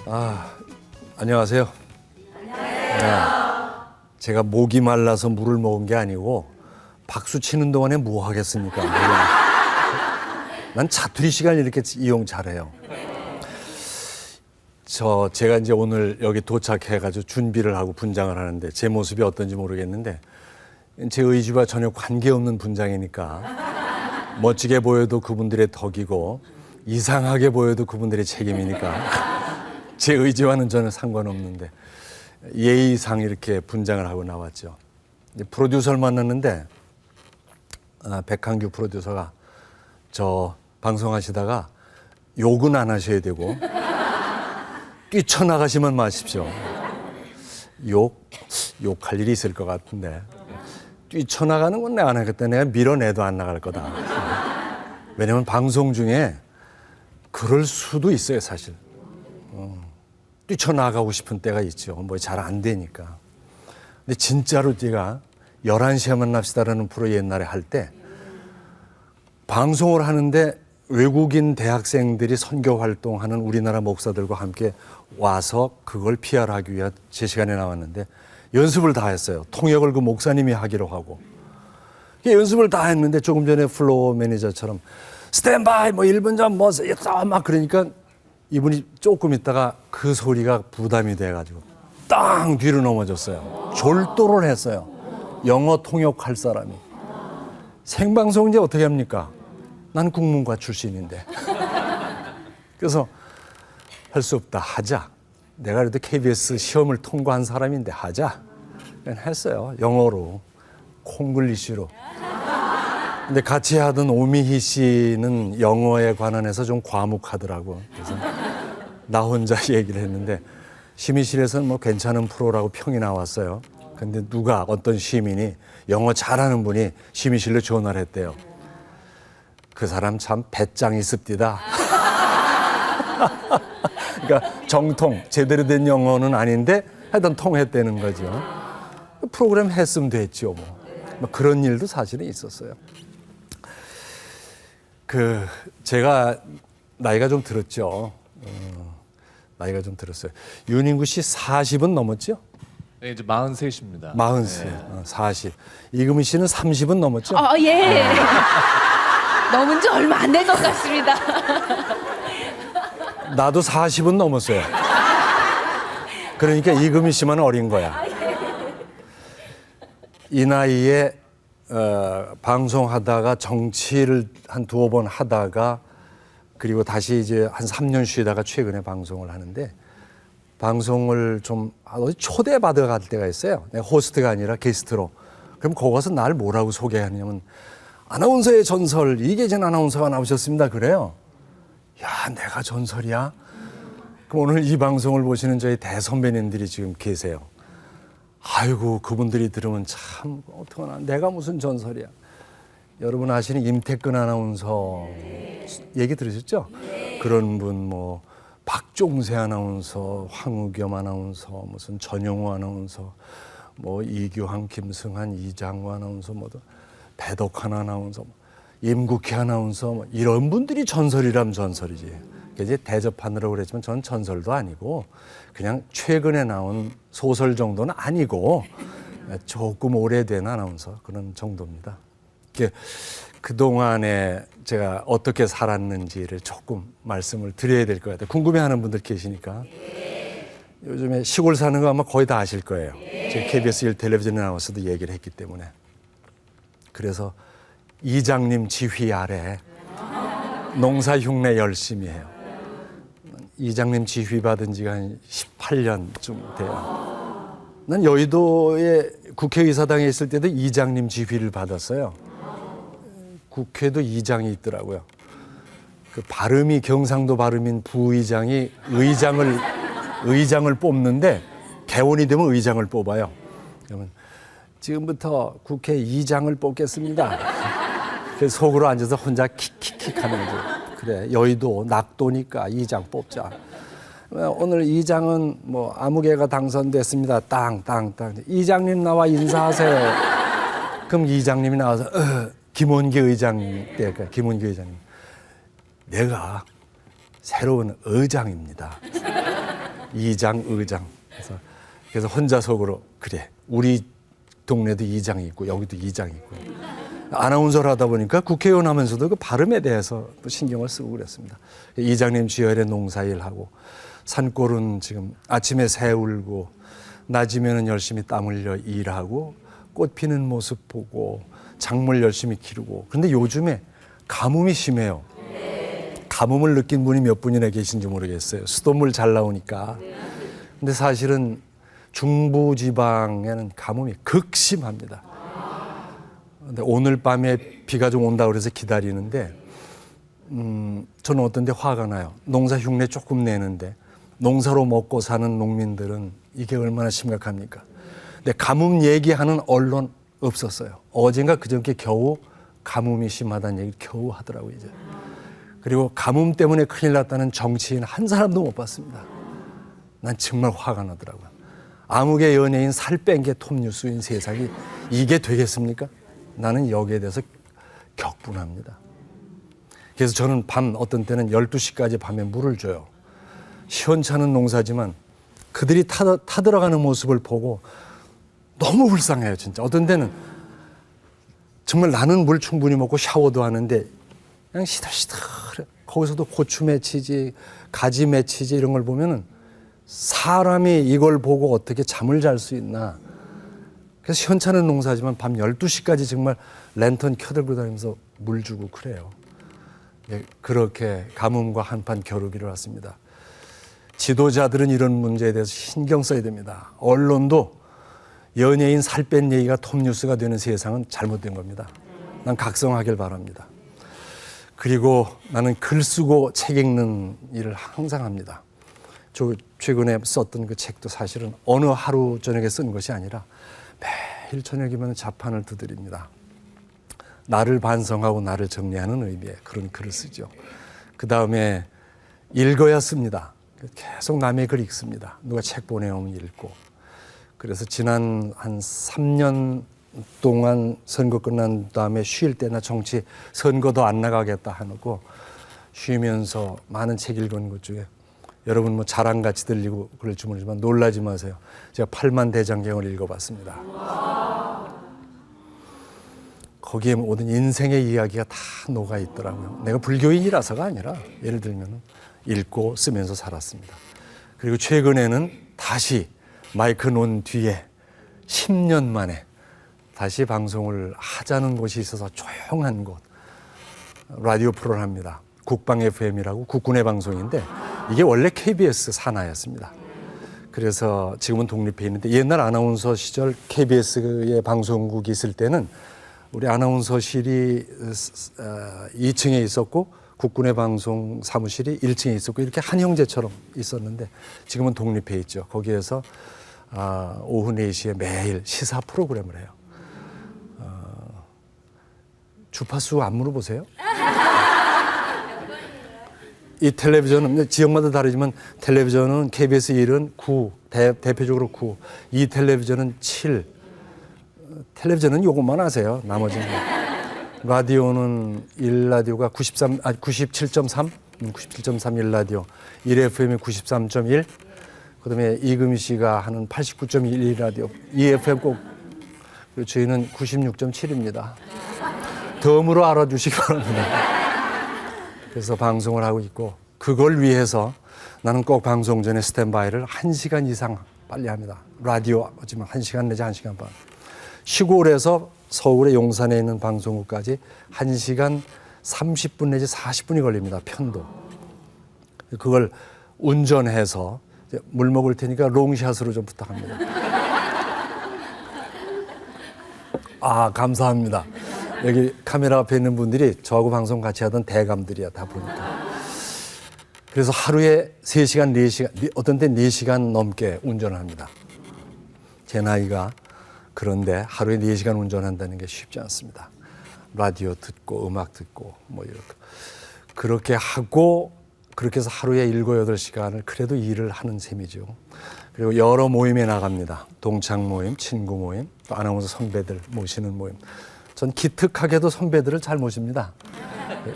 안녕하세요. 안녕하세요. 제가 목이 말라서 물을 먹은 게 아니고 박수 치는 동안에 뭐 하겠습니까? 난 자투리 시간 이렇게 이용 잘해요. 제가 이제 오늘 여기 도착해가지고 준비를 하고 분장을 하는데 제 모습이 어떤지 모르겠는데 제 의지와 전혀 관계없는 분장이니까 멋지게 보여도 그분들의 덕이고 이상하게 보여도 그분들의 책임이니까 제 의지와는 전혀 상관없는데 예의상 이렇게 분장을 하고 나왔죠. 프로듀서를 만났는데 백한규 프로듀서가 저 방송하시다가 욕은 안 하셔야 되고 뛰쳐나가시면 마십시오. 욕할 일이 있을 것 같은데 뛰쳐나가는 건 내가 안 하겠다. 내가 밀어내도 안 나갈 거다. 왜냐면 방송 중에 그럴 수도 있어요, 사실. 뛰쳐나가고 싶은 때가 있죠. 뭐 잘 안 되니까. 근데 진짜로 제가 11시에 만납시다라는 프로 옛날에 할 때 방송을 하는데 외국인 대학생들이 선교 활동하는 우리나라 목사들과 함께 와서 그걸 PR하기 위해 제 시간에 나왔는데 연습을 다 했어요. 통역을 그 목사님이 하기로 하고. 연습을 다 했는데 조금 전에 플로어 매니저처럼 스탠바이 뭐 1분 전 뭐 막 그러니까 이분이 조금 있다가 그 소리가 부담이 돼가지고 땅 뒤로 넘어졌어요. 졸도를 했어요. 영어 통역할 사람이. 생방송 이제 어떻게 합니까? 난 국문과 출신인데. 그래서 할 수 없다. 하자. 내가 그래도 KBS 시험을 통과한 사람인데 하자. 그냥 했어요. 영어로. 콩글리시로. 근데 같이 하던 오미희 씨는 영어에 관한해서 좀 과묵하더라고. 그래서 나 혼자 얘기를 했는데 심의실에서는 뭐 괜찮은 프로라고 평이 나왔어요. 근데 어떤 시민이 영어 잘하는 분이 심의실로 전화를 했대요. 그 사람 참 배짱이 습디다. 그러니까 정통, 제대로 된 영어는 아닌데 하여튼 통했다는 거죠. 프로그램 했으면 됐죠. 뭐 그런 일도 사실은 있었어요. 제가 나이가 좀 들었죠. 나이가 좀 들었어요. 윤인구 씨 40은 넘었죠? 네, 이제 43입니다. 43, 40. 이금희 씨는 30은 넘었죠? 예. 넘은 지 얼마 안 된 것 같습니다. 나도 40은 넘었어요. 그러니까 이금희 씨만 어린 거야. 이 나이에 방송하다가 정치를 한 두어 번 하다가 그리고 다시 이제 한 3년 쉬다가 최근에 방송을 하는데 방송을 좀 초대받아 갈 때가 있어요. 내가 호스트가 아니라 게스트로. 그럼 거기 가서 날 뭐라고 소개하냐면 아나운서의 전설 이계진 아나운서가 나오셨습니다. 그래요. 야, 내가 전설이야? 그럼 오늘 이 방송을 보시는 저희 대선배님들이 지금 계세요. 아이고, 그분들이 들으면 참 어떡하나 내가 무슨 전설이야. 여러분 아시는 임태근 아나운서 얘기 들으셨죠? 그런 분 뭐 박종세 아나운서, 황우겸 아나운서, 무슨 전용우 아나운서, 뭐 이규환, 김승한, 이장우 아나운서, 뭐 배덕환 아나운서, 임국희 아나운서, 뭐 이런 분들이 전설이라면 전설이지. 이제 대접하느라고 그랬지만 전 전설도 아니고 그냥 최근에 나온 소설 정도는 아니고 조금 오래된 아나운서 그런 정도입니다. 그동안에 제가 어떻게 살았는지를 조금 말씀을 드려야 될 것 같아요. 궁금해하는 분들 계시니까. 요즘에 시골 사는 거 아마 거의 다 아실 거예요. 제가 KBS 1텔레비전에 나와서도 얘기를 했기 때문에. 그래서 이장님 지휘 아래 농사 흉내 열심히 해요. 이장님 지휘 받은 지가 한 18년쯤 돼요. 난 여의도에 국회의사당에 있을 때도 이장님 지휘를 받았어요. 국회도 이장이 있더라고요. 그 발음이 경상도 발음인 부의장이 의장을 뽑는데 개원이 되면 의장을 뽑아요. 그러면 지금부터 국회 이장을 뽑겠습니다. 그래서 속으로 앉아서 혼자 킥킥킥 하는 거죠. 그래, 여의도 낙도니까 이장 뽑자. 오늘 이장은 뭐 아무개가 당선됐습니다. 땅땅땅. 이장님 나와 인사하세요. 그럼 이장님이 나와서 김원기 의장 때가 김원기 의장님. 내가 새로운 의장입니다. 이장, 의장. 그래서 혼자 속으로 그래 우리 동네도 이장이 있고 여기도 이장이 있고 아나운서를 하다 보니까 국회의원 하면서도 그 발음에 대해서 또 신경을 쓰고 그랬습니다. 이장님 주열에 농사일하고 산골은 지금 아침에 새 울고 낮이면은 열심히 땀 흘려 일하고 꽃 피는 모습 보고 작물 열심히 기르고. 그런데 요즘에 가뭄이 심해요. 가뭄을 느낀 분이 몇 분이나 계신지 모르겠어요. 수돗물 잘 나오니까. 근데 사실은 중부 지방에는 가뭄이 극심합니다. 근데 오늘 밤에 비가 좀 온다고 그래서 기다리는데 저는 어떤 데 화가 나요. 농사 흉내 조금 내는데 농사로 먹고 사는 농민들은 이게 얼마나 심각합니까? 근데 가뭄 얘기하는 언론 없었어요. 어젠가 그저께 겨우 가뭄이 심하다는 얘기를 겨우 하더라고요. 이제. 그리고 가뭄 때문에 큰일 났다는 정치인 한 사람도 못 봤습니다. 난 정말 화가 나더라고요. 아무개 연예인 살 뺀 게 톱뉴스인 세상이 이게 되겠습니까? 나는 여기에 대해서 격분합니다. 그래서 저는 밤 어떤 때는 12시까지 밤에 물을 줘요. 시원찮은 농사지만 그들이 타들어가는 모습을 보고 너무 불쌍해요. 진짜 어떤 데는 정말 나는 물 충분히 먹고 샤워도 하는데 그냥 시들시들 거기서도 고추 맺히지 가지 맺히지 이런 걸 보면은 사람이 이걸 보고 어떻게 잠을 잘 수 있나. 그래서 시원찮은 농사지만 밤 12시까지 정말 랜턴 켜들고 다니면서 물 주고 그래요. 네, 그렇게 가뭄과 한판 겨루기를 왔습니다. 지도자들은 이런 문제에 대해서 신경 써야 됩니다. 언론도 연예인 살 뺀 얘기가 톱뉴스가 되는 세상은 잘못된 겁니다. 난 각성하길 바랍니다. 그리고 나는 글 쓰고 책 읽는 일을 항상 합니다. 저 최근에 썼던 그 책도 사실은 어느 하루 저녁에 쓴 것이 아니라 매일 저녁이면 자판을 두드립니다. 나를 반성하고 나를 정리하는 의미의 그런 글을 쓰죠. 그 다음에 읽어야 씁니다. 계속 남의 글 읽습니다. 누가 책 보내오면 읽고. 그래서 지난 한 3년 동안 선거 끝난 다음에 쉴 때나 정치 선거도 안 나가겠다 하고 쉬면서 많은 책 읽은 것 중에 여러분 뭐 자랑같이 들리고 그럴지 모르지만 놀라지 마세요. 제가 8만 대장경을 읽어봤습니다. 거기에 모든 인생의 이야기가 다 녹아 있더라고요. 내가 불교인이라서가 아니라 예를 들면 읽고 쓰면서 살았습니다. 그리고 최근에는 다시 마이크 놓은 뒤에 10년 만에 다시 방송을 하자는 곳이 있어서 조용한 곳 라디오 프로를 합니다. 국방 FM이라고 국군의 방송인데 이게 원래 KBS 산하였습니다. 그래서 지금은 독립해 있는데 옛날 아나운서 시절 KBS의 방송국이 있을 때는 우리 아나운서실이 2층에 있었고 국군의 방송 사무실이 1층에 있었고 이렇게 한 형제처럼 있었는데 지금은 독립해 있죠. 거기에서 오후 4시에 매일 시사 프로그램을 해요. 주파수 안 물어보세요? 이 텔레비전은 지역마다 다르지만 텔레비전은 KBS 1은 9, 대표적으로 9, 이 텔레비전은 7. 텔레비전은 요것만 하세요. 나머지는. 라디오는 1라디오가 97.3, 97.3 1라디오, 1FM이 93.1, 그다음에 이금희 씨가 하는 89.1 라디오, 2FM 꼭 저희는 96.7입니다. 덤으로 알아주시기 바랍니다. 그래서 방송을 하고 있고 그걸 위해서 나는 꼭 방송 전에 스탠바이를 1시간 이상 빨리 합니다. 라디오 하지만 1시간 내지 1시간 반. 시골에서 서울의 용산에 있는 방송국까지 1시간 30분 내지 40분이 걸립니다. 편도. 그걸 운전해서 물 먹을 테니까 롱샷으로 좀 부탁합니다. 감사합니다. 여기 카메라 앞에 있는 분들이 저하고 방송 같이 하던 대감들이야, 다 보니까. 그래서 하루에 3시간, 4시간, 어떤 때 4시간 넘게 운전을 합니다. 제 나이가 그런데 하루에 4시간 운전한다는 게 쉽지 않습니다. 라디오 듣고 음악 듣고 뭐 이렇게. 그렇게 하고 그렇게 해서 하루에 7, 8시간을 그래도 일을 하는 셈이죠. 그리고 여러 모임에 나갑니다. 동창 모임, 친구 모임, 또 아나운서 선배들 모시는 모임. 전 기특하게도 선배들을 잘 모십니다.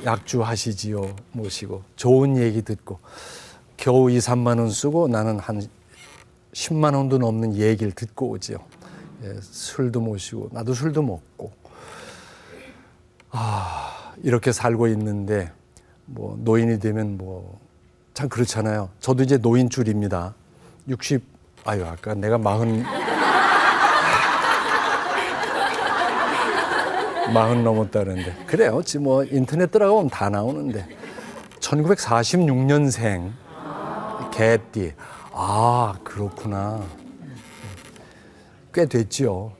약주하시지요 모시고 좋은 얘기 듣고 겨우 2, 3만 원 쓰고 나는 한 10만 원도 넘는 얘기를 듣고 오지요. 예, 술도 모시고 나도 술도 먹고 이렇게 살고 있는데 뭐 노인이 되면 뭐 참 그렇잖아요. 저도 이제 노인줄입니다. 아까 내가 40 넘었다는데 그래요. 지금 뭐 인터넷 들어가면 다 나오는데 1946년생 개띠. 그렇구나. 꽤 됐지요.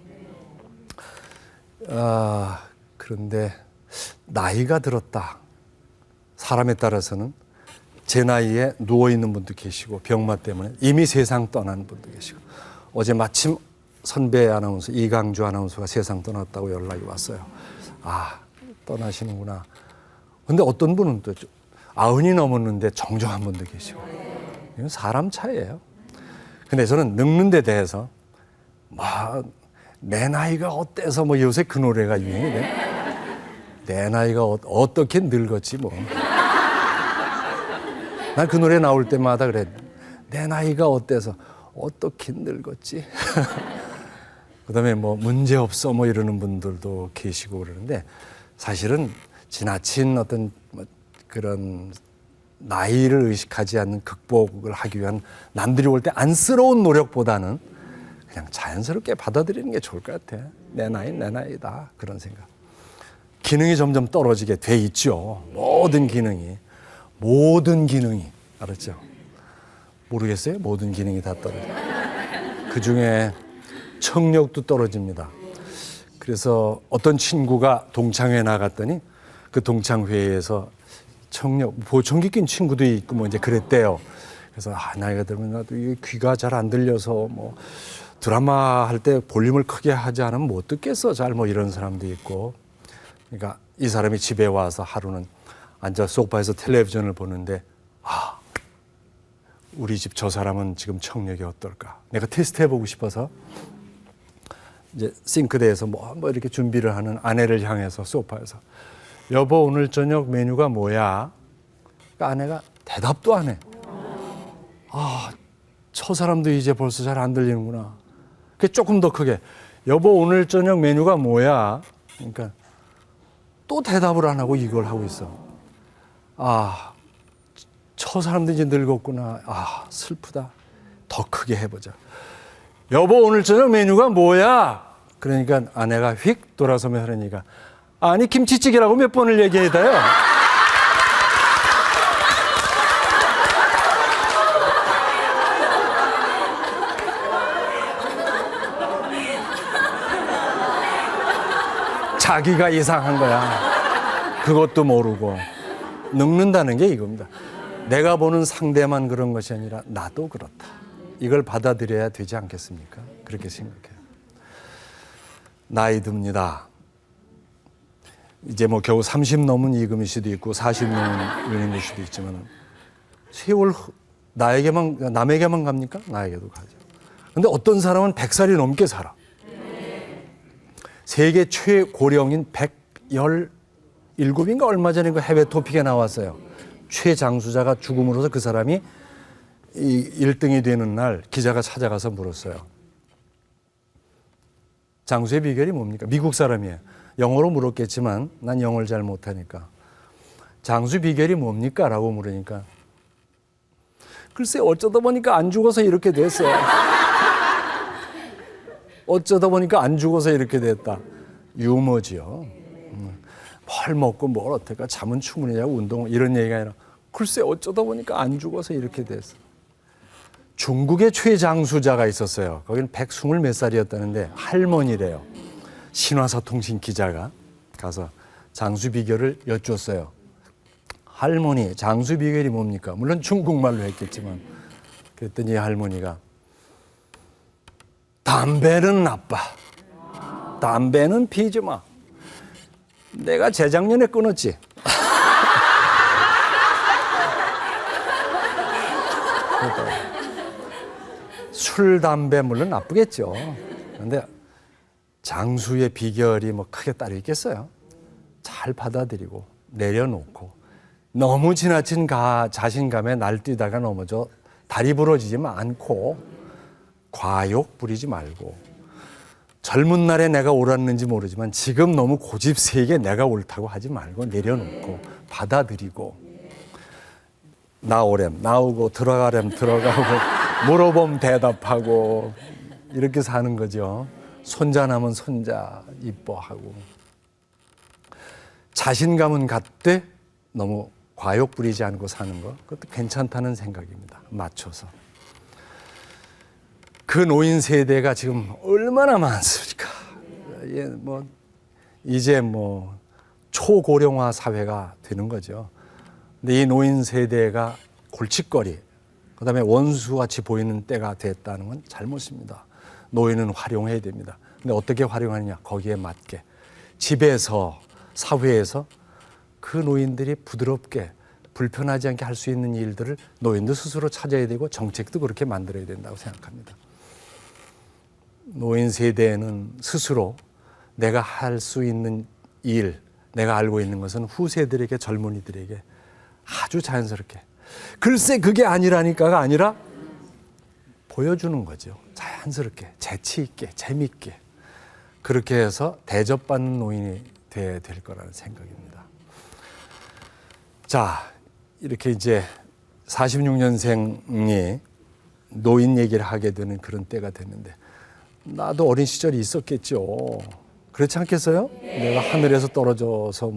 그런데 나이가 들었다. 사람에 따라서는 제 나이에 누워있는 분도 계시고 병마 때문에 이미 세상 떠난 분도 계시고 어제 마침 선배 아나운서 이강주 아나운서가 세상 떠났다고 연락이 왔어요. 떠나시는구나. 근데 어떤 분은 또 90이 넘었는데 정정한 분도 계시고 이건 사람 차이예요. 근데 저는 늙는 데 대해서 내 나이가 어때서 뭐 요새 그 노래가 유행이 돼. 내 나이가 어떻게 늙었지 뭐. 난 그 노래 나올 때마다 그래. 내 나이가 어때서 어떻게 늙었지. 그다음에 뭐 문제 없어 뭐 이러는 분들도 계시고 그러는데 사실은 지나친 어떤 그런 나이를 의식하지 않는 극복을 하기 위한 남들이 볼 때 안쓰러운 노력보다는 그냥 자연스럽게 받아들이는 게 좋을 것 같아. 내 나이 내 나이다 그런 생각. 기능이 점점 떨어지게 돼 있죠. 모든 기능이 알았죠? 모르겠어요? 모든 기능이 다 떨어져. 그중에 청력도 떨어집니다. 그래서 어떤 친구가 동창회 나갔더니 그 동창회에서 보청기 낀 친구도 있고 뭐 이제 그랬대요. 그래서 나이가 들면 나도 이 귀가 잘 안 들려서 뭐 드라마 할 때 볼륨을 크게 하지 않으면 못 듣겠어 잘 뭐 이런 사람도 있고. 그러니까 이 사람이 집에 와서 하루는 앉아 소파에서 텔레비전을 보는데 우리 집 저 사람은 지금 청력이 어떨까? 내가 테스트 해보고 싶어서 이제 싱크대에서 뭐 이렇게 준비를 하는 아내를 향해서 소파에서 여보 오늘 저녁 메뉴가 뭐야? 그러니까 아내가 대답도 안 해. 저 사람도 이제 벌써 잘 안 들리는구나. 그 조금 더 크게 여보 오늘 저녁 메뉴가 뭐야? 그러니까 또 대답을 안 하고 이걸 하고 있어. 저 사람도 이제 늙었구나. 슬프다. 더 크게 해보자. 여보 오늘 저녁 메뉴가 뭐야? 그러니까 아내가 휙 돌아서며 하려니까 아니 김치찌개라고 몇 번을 얘기해다요. 자기가 이상한 거야. 그것도 모르고. 늙는다는 게 이겁니다. 내가 보는 상대만 그런 것이 아니라 나도 그렇다. 이걸 받아들여야 되지 않겠습니까? 그렇게 생각해요. 나이 듭니다. 이제 뭐 겨우 30 넘은 이금일 수도 있고 40 넘은 은행일 수도 있지만 세월 남에게만 갑니까? 나에게도 가죠. 근데 어떤 사람은 100살이 넘게 살아. 세계 최고령인 117인가 얼마 전에 그 해외 토픽에 나왔어요. 최장수자가 죽음으로써 그 사람이 1등이 되는 날 기자가 찾아가서 물었어요. 장수의 비결이 뭡니까? 미국 사람이에요. 영어로 물었겠지만 난 영어를 잘 못하니까. 장수 비결이 뭡니까? 라고 물으니까 글쎄 어쩌다 보니까 안 죽어서 이렇게 됐어. 어쩌다 보니까 안 죽어서 이렇게 됐다. 유머지요. 뭘 먹고 뭘 어떨까? 잠은 충분히 자고 운동 이런 얘기가 아니라 글쎄 어쩌다 보니까 안 죽어서 이렇게 됐어. 중국의 최장수자가 있었어요. 거기는 120 몇 살이었다는데 할머니래요. 신화사통신 기자가 가서 장수 비결을 여쭈었어요. 할머니 장수 비결이 뭡니까? 물론 중국말로 했겠지만 그랬더니 할머니가 담배는 나빠. 담배는 피지 마. 내가 재작년에 끊었지. 술, 담배 물론 나쁘겠죠. 그런데 장수의 비결이 뭐 크게 따로 있겠어요. 잘 받아들이고 내려놓고 너무 지나친 자신감에 날뛰다가 넘어져 다리 부러지지 않고 과욕 부리지 말고 젊은 날에 내가 옳았는지 모르지만 지금 너무 고집세게 내가 옳다고 하지 말고 내려놓고 받아들이고 나오렴 나오고 들어가렴 들어가고 물어보면 대답하고 이렇게 사는 거죠. 손자 나면 손자 이뻐하고 자신감은 갖되 너무 과욕 부리지 않고 사는 것 그것도 괜찮다는 생각입니다. 맞춰서. 그 노인 세대가 지금 얼마나 많습니까? 이제 초고령화 사회가 되는 거죠. 근데 이 노인 세대가 골칫거리, 그다음에 원수같이 보이는 때가 됐다는 건 잘못입니다. 노인은 활용해야 됩니다. 근데 어떻게 활용하느냐? 거기에 맞게 집에서 사회에서 그 노인들이 부드럽게 불편하지 않게 할 수 있는 일들을 노인도 스스로 찾아야 되고 정책도 그렇게 만들어야 된다고 생각합니다. 노인 세대는 스스로 내가 할 수 있는 일, 내가 알고 있는 것은 후세들에게 젊은이들에게 아주 자연스럽게 글쎄 그게 아니라니까가 아니라 보여주는 거죠. 자연스럽게 재치 있게 재미있게 그렇게 해서 대접받는 노인이 돼야 될 거라는 생각입니다. 자, 이렇게 이제 46년생이 노인 얘기를 하게 되는 그런 때가 됐는데 나도 어린 시절이 있었겠죠. 그렇지 않겠어요? 내가 하늘에서 떨어져서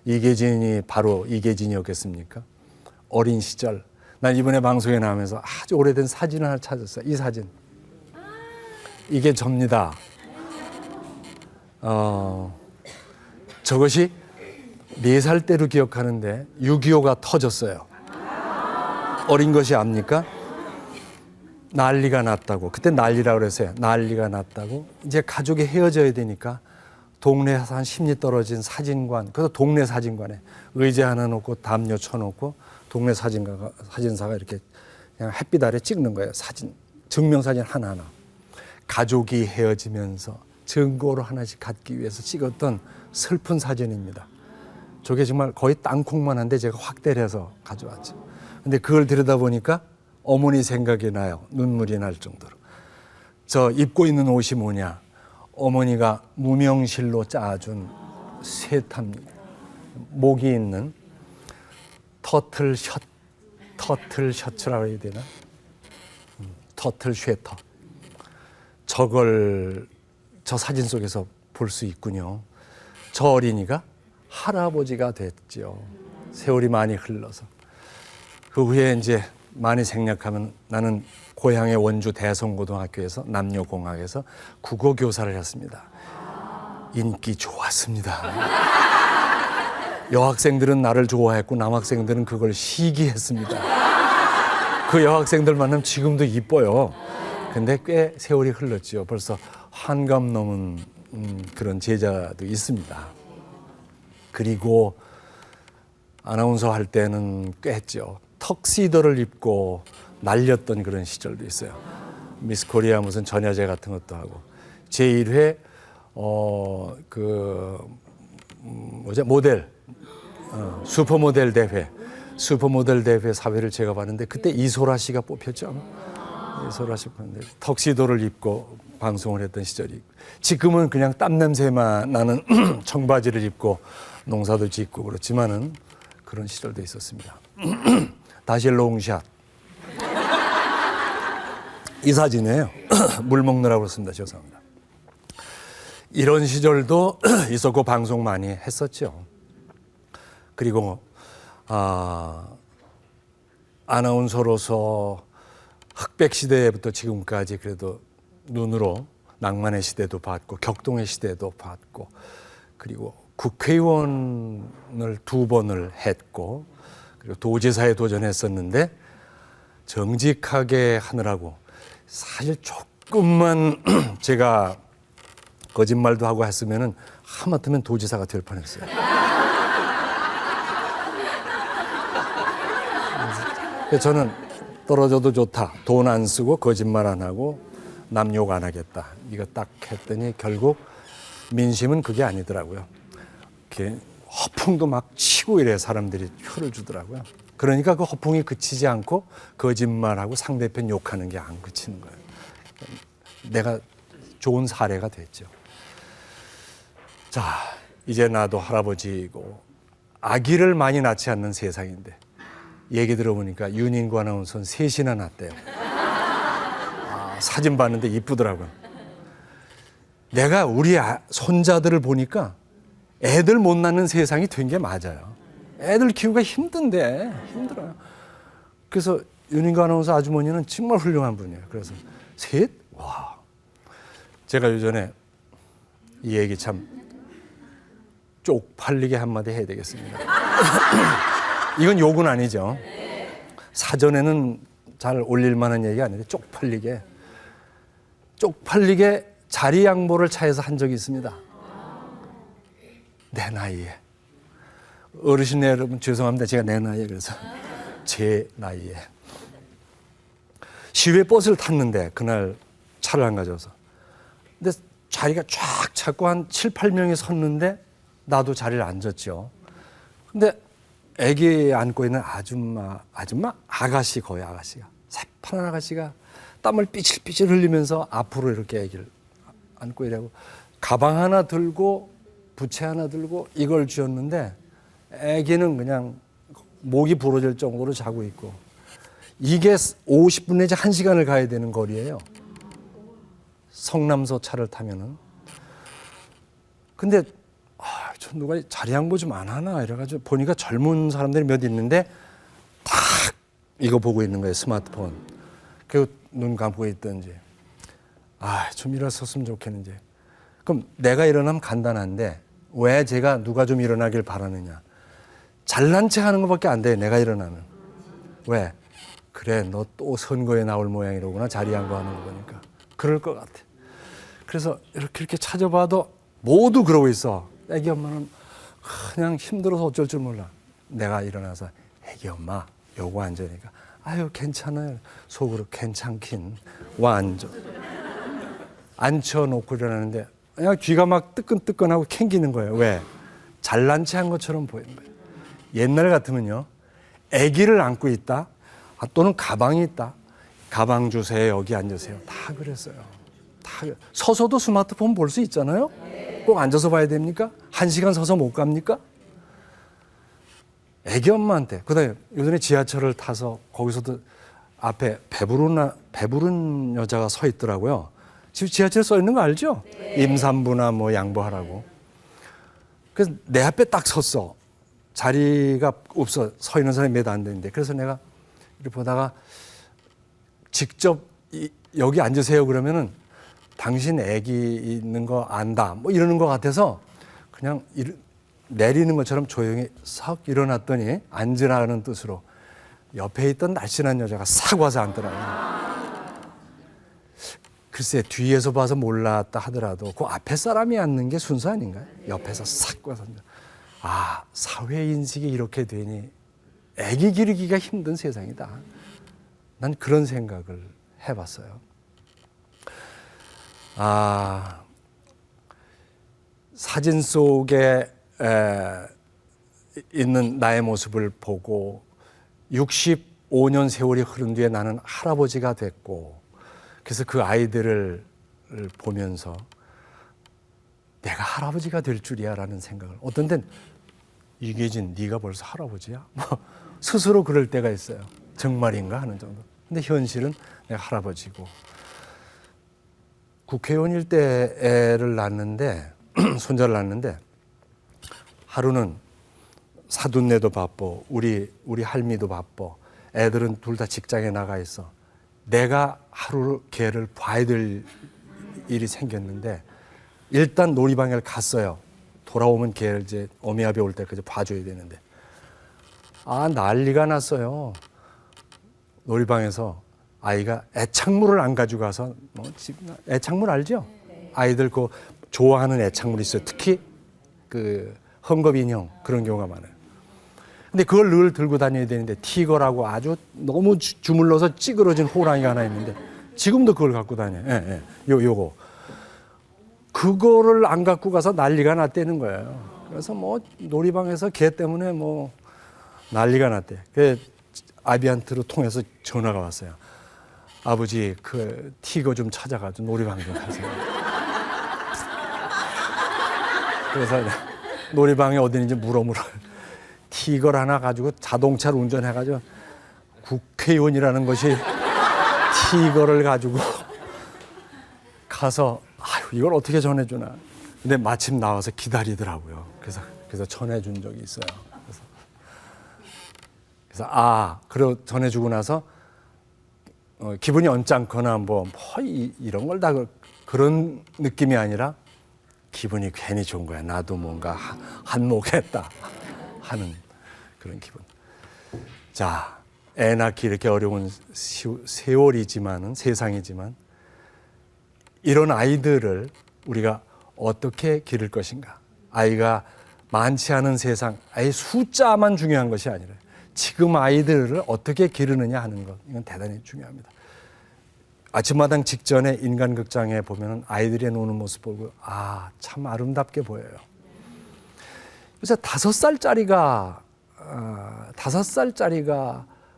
이계진이 바로 이계진이었겠습니까? 어린 시절. 난 이번에 방송에 나오면서 아주 오래된 사진을 하나 찾았어요. 이 사진. 이게 접니다. 저것이 4살 때로 기억하는데 6.25가 터졌어요. 어린 것이 압니까? 난리가 났다고. 그때 난리라고 그랬어요. 난리가 났다고. 이제 가족이 헤어져야 되니까 동네에서 한 10리 떨어진 사진관, 그래서 동네 사진관에 의자 하나 놓고 담요 쳐놓고 동네 사진사가 이렇게 그냥 햇빛 아래 찍는 거예요. 사진, 증명사진 하나하나. 가족이 헤어지면서 증거로 하나씩 갖기 위해서 찍었던 슬픈 사진입니다. 저게 정말 거의 땅콩만 한데 제가 확대를 해서 가져왔죠. 근데 그걸 들여다보니까 어머니 생각이 나요. 눈물이 날 정도로. 저 입고 있는 옷이 뭐냐. 어머니가 무명실로 짜준 쇠탑입니다. 목이 있는 터틀 셔츠라고 해야 되나? 터틀 쉐터. 저걸 저 사진 속에서 볼 수 있군요. 저 어린이가 할아버지가 됐죠. 세월이 많이 흘러서. 그 후에 이제 많이 생략하면 나는 고향의 원주 대성고등학교에서 남녀공학에서 국어교사를 했습니다. 인기 좋았습니다. 여학생들은 나를 좋아했고 남학생들은 그걸 시기했습니다. 그 여학생들 만나면 지금도 이뻐요. 근데 꽤 세월이 흘렀죠. 벌써 환갑 넘은 그런 제자도 있습니다. 그리고 아나운서 할 때는 꽤 했죠. 턱시도를 입고 날렸던 그런 시절도 있어요. 미스 코리아 무슨 전야제 같은 것도 하고. 제1회 모델 슈퍼모델 대회 사회를 제가 봤는데 그때 이소라 씨가 뽑혔죠. 이소라 씨 뽑혔는데 턱시도를 입고 방송을 했던 시절이 있고. 지금은 그냥 땀 냄새만 나는 청바지를 입고 농사도 짓고 그렇지만은 그런 시절도 있었습니다. 다시 롱샷. 이 사진이에요. 물 먹느라고 그렇습니다. 죄송합니다. 이런 시절도 있었고 방송 많이 했었죠. 그리고 아나운서로서 흑백 시대부터 지금까지 그래도 눈으로 낭만의 시대도 봤고 격동의 시대도 봤고 그리고 국회의원을 2번을 했고 그리고 도지사에 도전했었는데 정직하게 하느라고 사실 조금만 제가 거짓말도 하고 했으면은 하마터면 도지사가 될 뻔했어요. 그래서 저는 떨어져도 좋다. 돈 안 쓰고 거짓말 안 하고 남 욕 안 하겠다. 이거 딱 했더니 결국 민심은 그게 아니더라고요. 이렇게 허풍도 막 치고 이래 사람들이 표를 주더라고요. 그러니까 그 허풍이 그치지 않고 거짓말하고 상대편 욕하는 게 안 그치는 거예요. 내가 좋은 사례가 됐죠. 자, 이제 나도 할아버지이고 아기를 많이 낳지 않는 세상인데 얘기 들어보니까 윤인구 아나운서는 셋이나 낳았대요. 사진 봤는데 이쁘더라고요. 내가 우리 손자들을 보니까 애들 못 낳는 세상이 된 게 맞아요. 애들 키우기가 힘들어요. 그래서 윤인구 아나운서 아주머니는 정말 훌륭한 분이에요. 그래서 셋? 와. 제가 요전에 이 얘기 참 쪽팔리게 한마디 해야 되겠습니다. 이건 욕은 아니죠. 사전에는 잘 올릴 만한 얘기가 아닌데 쪽팔리게 자리 양보를 차에서 한 적이 있습니다. 내 나이에. 어르신 여러분 죄송합니다. 제가 내 나이에 그래서 제 나이에. 시외 버스를 탔는데 그날 차를 안 가져와서. 근데 자리가 쫙 찾고 한 7, 8명이 섰는데 나도 자리를 앉았죠. 근데 아기 안고 있는 아가씨 거의 아가씨가 새파란 아가씨가 땀을 삐질삐질 흘리면서 앞으로 이렇게 아기를 안고 이러고 가방 하나 들고 부채 하나 들고 이걸 쥐었는데 아기는 그냥 목이 부러질 정도로 자고 있고 이게 50분 내지 1시간을 가야 되는 거리예요. 성남서 차를 타면은. 근데 저 누가 자리 양보 좀 안 하나 이래가지고 보니까 젊은 사람들이 몇 있는데 딱 이거 보고 있는 거예요. 스마트폰. 그 눈 감고 있든지 좀 일어섰으면 좋겠는지. 그럼 내가 일어나면 간단한데 왜 제가 누가 좀 일어나길 바라느냐. 잘난 체 하는 것밖에 안 돼. 내가 일어나면. 왜? 그래 너 또 선거에 나올 모양이로구나. 자리 양보하는 거 보니까. 그럴 것 같아. 그래서 이렇게 찾아봐도 모두 그러고 있어. 애기 엄마는 그냥 힘들어서 어쩔 줄 몰라. 내가 일어나서 애기 엄마 요거 앉으니까 아유 괜찮아요. 속으로 괜찮긴 앉혀놓고 일어나는데 그냥 귀가 막 뜨끈뜨끈하고 캥기는 거예요. 왜? 잘난 체한 것처럼 보이는 거예요. 옛날 같으면요. 애기를 안고 있다. 또는 가방이 있다. 가방 주세요. 여기 앉으세요. 다 그랬어요. 서서도 스마트폰 볼 수 있잖아요. 꼭 앉아서 봐야 됩니까? 1시간 서서 못 갑니까? 애기 엄마한테. 그다음에 요즘에 지하철을 타서 거기서도 앞에 배부른 여자가 서 있더라고요. 지금 지하철에 써 있는 거 알죠? 임산부나 뭐 양보하라고. 그래서 내 앞에 딱 섰어. 자리가 없어. 서 있는 사람이 몇 안 되는데. 그래서 내가 이렇게 보다가 직접 여기 앉으세요 그러면은 당신 애기 있는 거 안다. 뭐 이러는 것 같아서 그냥 내리는 것처럼 조용히 싹 일어났더니 앉으라는 뜻으로 옆에 있던 날씬한 여자가 싹 와서 앉더라고요. 글쎄 뒤에서 봐서 몰랐다 하더라도 그 앞에 사람이 앉는 게 순서 아닌가요? 옆에서 싹 와서 사회 인식이 이렇게 되니 애기 기르기가 힘든 세상이다. 난 그런 생각을 해봤어요. 사진 속에 있는 나의 모습을 보고 65년 세월이 흐른 뒤에 나는 할아버지가 됐고 그래서 그 아이들을 보면서 내가 할아버지가 될 줄이야 라는 생각을 어떤 데는 이계진 네가 벌써 할아버지야? 뭐 스스로 그럴 때가 있어요. 정말인가 하는 정도. 근데 현실은 내가 할아버지고 국회의원일 때 애를 낳는데 손자를 낳는데 하루는 사돈네도 바빠 우리 할미도 바빠 애들은 둘 다 직장에 나가 있어 내가 하루 걔를 봐야 될 일이 생겼는데 일단 놀이방에 갔어요. 돌아오면 걔를 이제 어미아비 올 때까지 봐줘야 되는데 난리가 났어요. 놀이방에서 아이가 애창물을 안 가져가서 애창물 알죠? 아이들 그 좋아하는 애창물이 있어요. 특히 그 헝겊 인형 그런 경우가 많아요. 근데 그걸 늘 들고 다녀야 되는데 티거라고 아주 너무 주물러서 찌그러진 호랑이가 하나 있는데 지금도 그걸 갖고 다녀요. 요거 그거를 안 갖고 가서 난리가 났다는 거예요. 그래서 뭐 놀이방에서 개 때문에 뭐 난리가 났대. 그 아비한테로 통해서 전화가 왔어요. 아버지 그 티거 좀 찾아가지고 놀이방 좀 가세요. 그래서 놀이방이 어디인지 물어 티걸 하나 가지고 자동차를 운전해가지고 국회의원이라는 것이 티거를 가지고 가서 아유 이걸 어떻게 전해주나. 근데 마침 나와서 기다리더라고요. 그래서 전해준 적이 있어요. 그래서 그리고 전해주고 나서 기분이 언짢거나 이런 걸 다 그런 느낌이 아니라 기분이 괜히 좋은 거야. 나도 뭔가 한몫했다 하는 그런 기분. 자, 애 낳기 이렇게 어려운 세월이지만은 세상이지만 이런 아이들을 우리가 어떻게 기를 것인가? 아이가 많지 않은 세상, 아이 숫자만 중요한 것이 아니라 지금 아이들을 어떻게 기르느냐 하는 것, 이건 대단히 중요합니다. 아침마당 직전에 인간극장에 보면 아이들이 노는 모습 보고 참 아름답게 보여요. 그래서 5살짜리가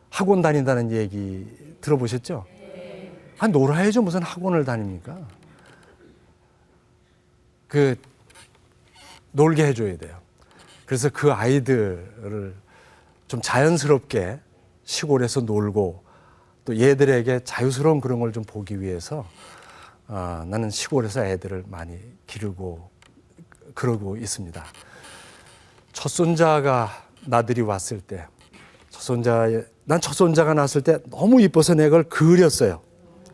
학원 다닌다는 얘기 들어보셨죠? 놀아야죠. 무슨 학원을 다닙니까? 놀게 해줘야 돼요. 그래서 그 아이들을 좀 자연스럽게 시골에서 놀고 또 얘들에게 자유스러운 그런 걸 좀 보기 위해서 나는 시골에서 애들을 많이 기르고 그러고 있습니다. 첫 손자가 나들이 왔을 때 난 첫 손자가 났을 때 너무 이뻐서 내가 그걸 그렸어요.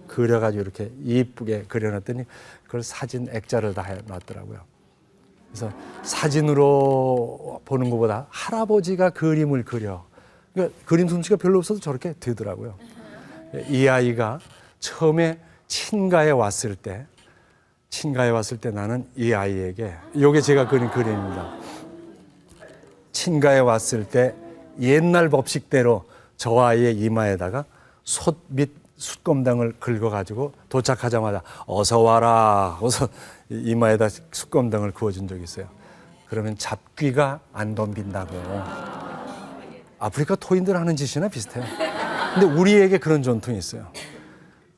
그려가지고 이렇게 이쁘게 그려놨더니 그걸 사진 액자를 다 해놨더라고요. 그래서 사진으로 보는 것보다 할아버지가 그림을 그려. 그러니까 그림 솜씨가 별로 없어도 저렇게 되더라고요. 이 아이가 처음에 친가에 왔을 때 나는 이 아이에게, 이게 제가 그린 그림입니다. 친가에 왔을 때 옛날 법식대로 저 아이의 이마에다가 솥 밑 숯검당을 긁어가지고 도착하자마자 어서 와라. 어서 이마에다 숯검당을 그어준 적이 있어요. 그러면 잡귀가 안 덤빈다고. 아프리카 토인들 하는 짓이나 비슷해요. 근데 우리에게 그런 전통이 있어요.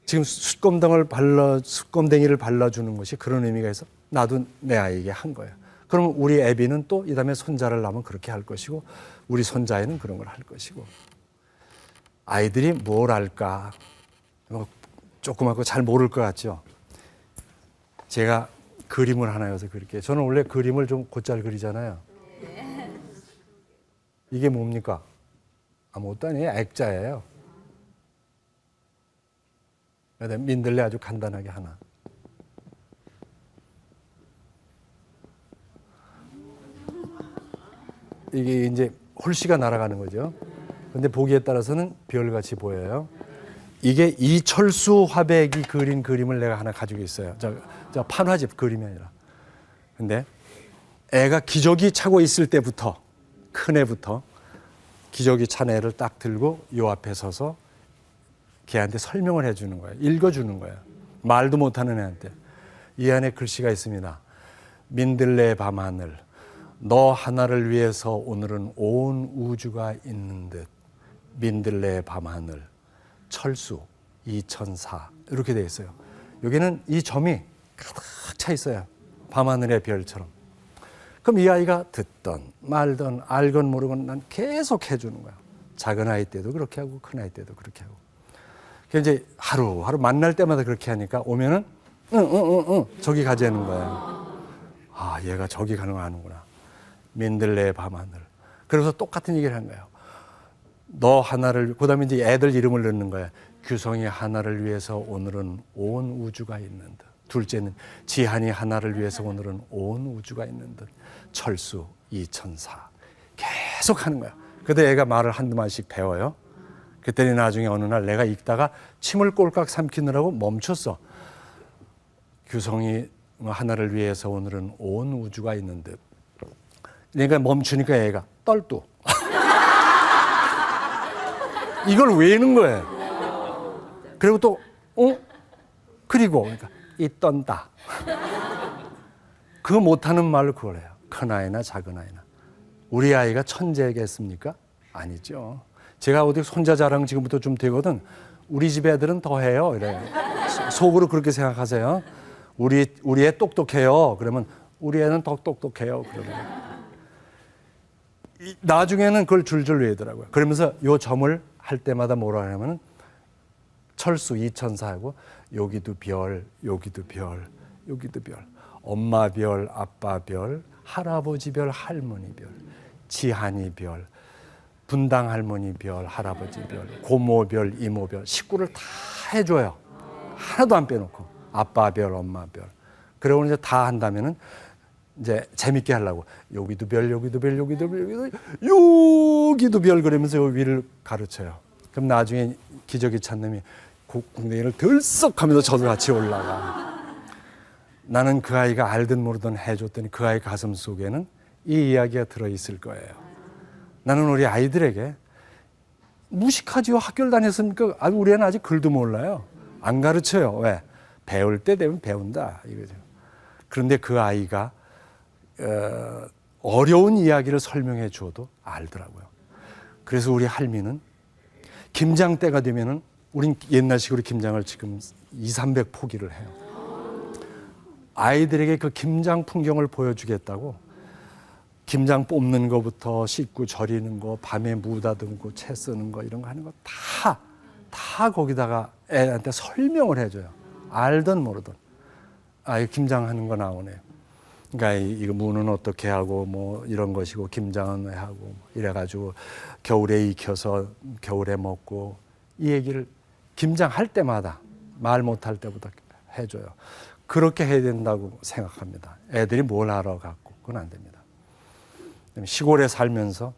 지금 숯검댕이를 발라주는 것이 그런 의미가 있어. 나도 내 아이에게 한 거예요. 그러면 우리 애비는 또 이 다음에 손자를 낳으면 그렇게 할 것이고 우리 손자애는 그런 걸 할 것이고. 아이들이 뭘 할까? 조그맣고 잘 모를 것 같죠? 제가 그림을 하나 여기서 그릴게요. 저는 원래 그림을 좀 곧잘 그리잖아요. 이게 뭡니까? 아무것도 아니에요. 액자예요. 민들레 아주 간단하게 하나. 이게 이제 홀씨가 날아가는 거죠. 근데 보기에 따라서는 별같이 보여요. 이게 이철수 화백이 그린 그림을 내가 하나 가지고 있어요. 저 판화집 그림이 아니라. 근데 애가 기저귀 차고 있을 때부터, 큰 애부터 기저귀 찬 애를 딱 들고 요 앞에 서서 걔한테 설명을 해주는 거예요. 읽어주는 거예요. 말도 못하는 애한테. 이 안에 글씨가 있습니다. 민들레 밤하늘, 너 하나를 위해서 오늘은 온 우주가 있는 듯. 민들레 밤하늘, 철수 2004 이렇게 되어 있어요. 여기는 이 점이 가득 차 있어요. 밤하늘의 별처럼. 그럼 이 아이가 듣던 말던 알건 모르건 난 계속 해주는 거야. 작은 아이 때도 그렇게 하고 큰 아이 때도 그렇게 하고. 그래서 이제 하루하루 만날 때마다 그렇게 하니까 오면은 응 저기 가자는 거야. 얘가 저기 가는 거 아는구나. 민들레 밤하늘. 그래서 똑같은 얘기를 한 거예요. 너 하나를, 그 다음에 이제 애들 이름을 넣는 거야. 규성이 하나를 위해서 오늘은 온 우주가 있는 듯. 둘째는 지한이 하나를 위해서 오늘은 온 우주가 있는 듯. 철수 2004. 계속 하는 거야. 그때 애가 말을 한두 마디씩 배워요. 그때는 나중에 어느 날 내가 읽다가 침을 꼴깍 삼키느라고 멈췄어. 규성이 하나를 위해서 오늘은 온 우주가 있는 듯. 그러니까 멈추니까 애가 떨뚝. 이걸 외우는 거예요. 그리고 또 그리고 그러니까 이 떤다. 그거 못하는 말로 그걸 해요. 큰 아이나 작은 아이나. 우리 아이가 천재겠습니까? 아니죠. 제가 어디 손자 자랑 지금부터 좀 되거든. 우리 집 애들은 더 해요. 이래요. 속으로 그렇게 생각하세요. 우리 애 똑똑해요. 그러면 우리 애는 더 똑똑해요. 그러면 나중에는 그걸 줄줄 외우더라고요. 그러면서 요 점을 할 때마다 뭐라 하냐면 철수 이천사하고 여기도 별, 여기도 별, 여기도 별, 엄마 별, 아빠 별, 할아버지 별, 할머니 별, 지한이 별, 분당 할머니 별, 할아버지 별, 고모 별, 이모 별, 식구를 다 해줘요. 하나도 안 빼놓고 아빠 별, 엄마 별. 그러고 이제 다 한다면은 이제 재밌게 하려고 여기도 별, 여기도 별, 여기도 별, 여기도 별 그러면서 요 위를 가르쳐요. 그럼 나중에 기저귀 찬 놈이 궁뎅이를 들썩하면서 저도 같이 올라가. 나는 그 아이가 알든 모르든 해줬더니 그 아이 가슴 속에는 이 이야기가 들어있을 거예요. 나는 우리 아이들에게 무식하지요. 학교를 다녔으니까 우리 애는 아직 글도 몰라요. 안 가르쳐요. 왜? 배울 때 되면 배운다 이거죠. 그런데 그 아이가 어려운 이야기를 설명해 줘도 알더라고요. 그래서 우리 할미는 김장 때가 되면은 우린 옛날식으로 김장을 지금 200~300포기를 해요. 아이들에게 그 김장 풍경을 보여주겠다고 김장 뽑는 거부터 씻고 절이는 거, 밤에 무 다듬고 채 쓰는 거 이런 거 하는 거 다 거기다가 애한테 설명을 해줘요. 알든 모르든. 이거 김장하는 거 나오네요. 그러니까 이거 무는 어떻게 하고 뭐 이런 것이고 김장은 왜 하고 이래가지고 겨울에 익혀서 겨울에 먹고 이 얘기를 김장할 때마다 말 못할 때부터 해줘요. 그렇게 해야 된다고 생각합니다. 애들이 뭘 알아갖고 그건 안 됩니다. 시골에 살면서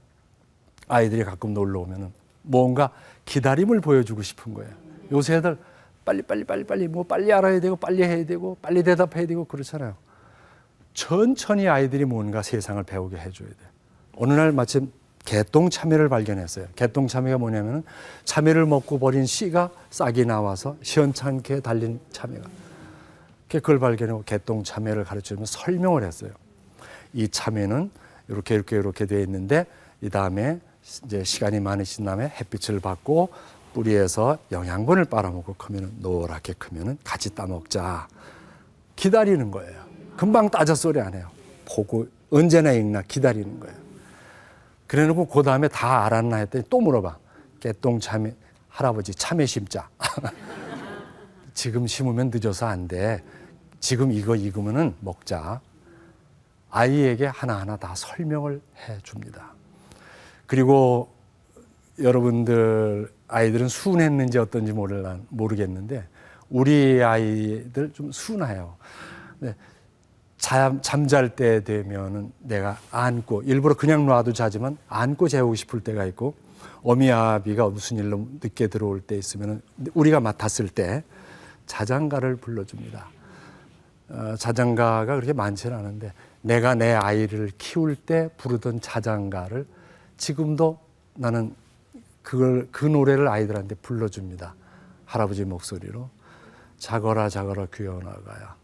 아이들이 가끔 놀러 오면은 뭔가 기다림을 보여주고 싶은 거예요. 요새 애들 빨리 뭐 빨리 알아야 되고 빨리 해야 되고 빨리 대답해야 되고 그렇잖아요. 천천히 아이들이 뭔가 세상을 배우게 해줘야 돼요. 어느 날 마침 개똥참외를 발견했어요. 개똥참외가 뭐냐면 참외를 먹고 버린 씨가 싹이 나와서 시원찮게 달린 참외가. 그걸 발견하고 개똥참외를 가르치면서 설명을 했어요. 이 참외는 이렇게 되어 있는데 이 다음에 이제 시간이 많으신 다음에 햇빛을 받고 뿌리에서 영양분을 빨아먹고 크면 노랗게 크면은 같이 따먹자. 기다리는 거예요. 금방 따져 소리 안 해요. 보고 언제나 읽나 기다리는 거예요. 그래놓고 그 다음에 다 알았나 했더니 또 물어봐. 개똥참외 할아버지 참외 심자. 지금 심으면 늦어서 안 돼. 지금 이거 익으면은 먹자. 아이에게 하나하나 다 설명을 해줍니다. 그리고 여러분들 아이들은 순했는지 어떤지 모르겠는데 우리 아이들 좀 순해요. 잠잘 때 되면은 내가 안고 일부러 그냥 놔도 자지만 안고 재우고 싶을 때가 있고 어미 아비가 무슨 일로 늦게 들어올 때 있으면은 우리가 맡았을 때 자장가를 불러줍니다. 자장가가 그렇게 많지는 않은데 내가 내 아이를 키울 때 부르던 자장가를 지금도 나는 그 노래를 아이들한테 불러줍니다. 할아버지 목소리로. 자거라 자거라 귀여나가야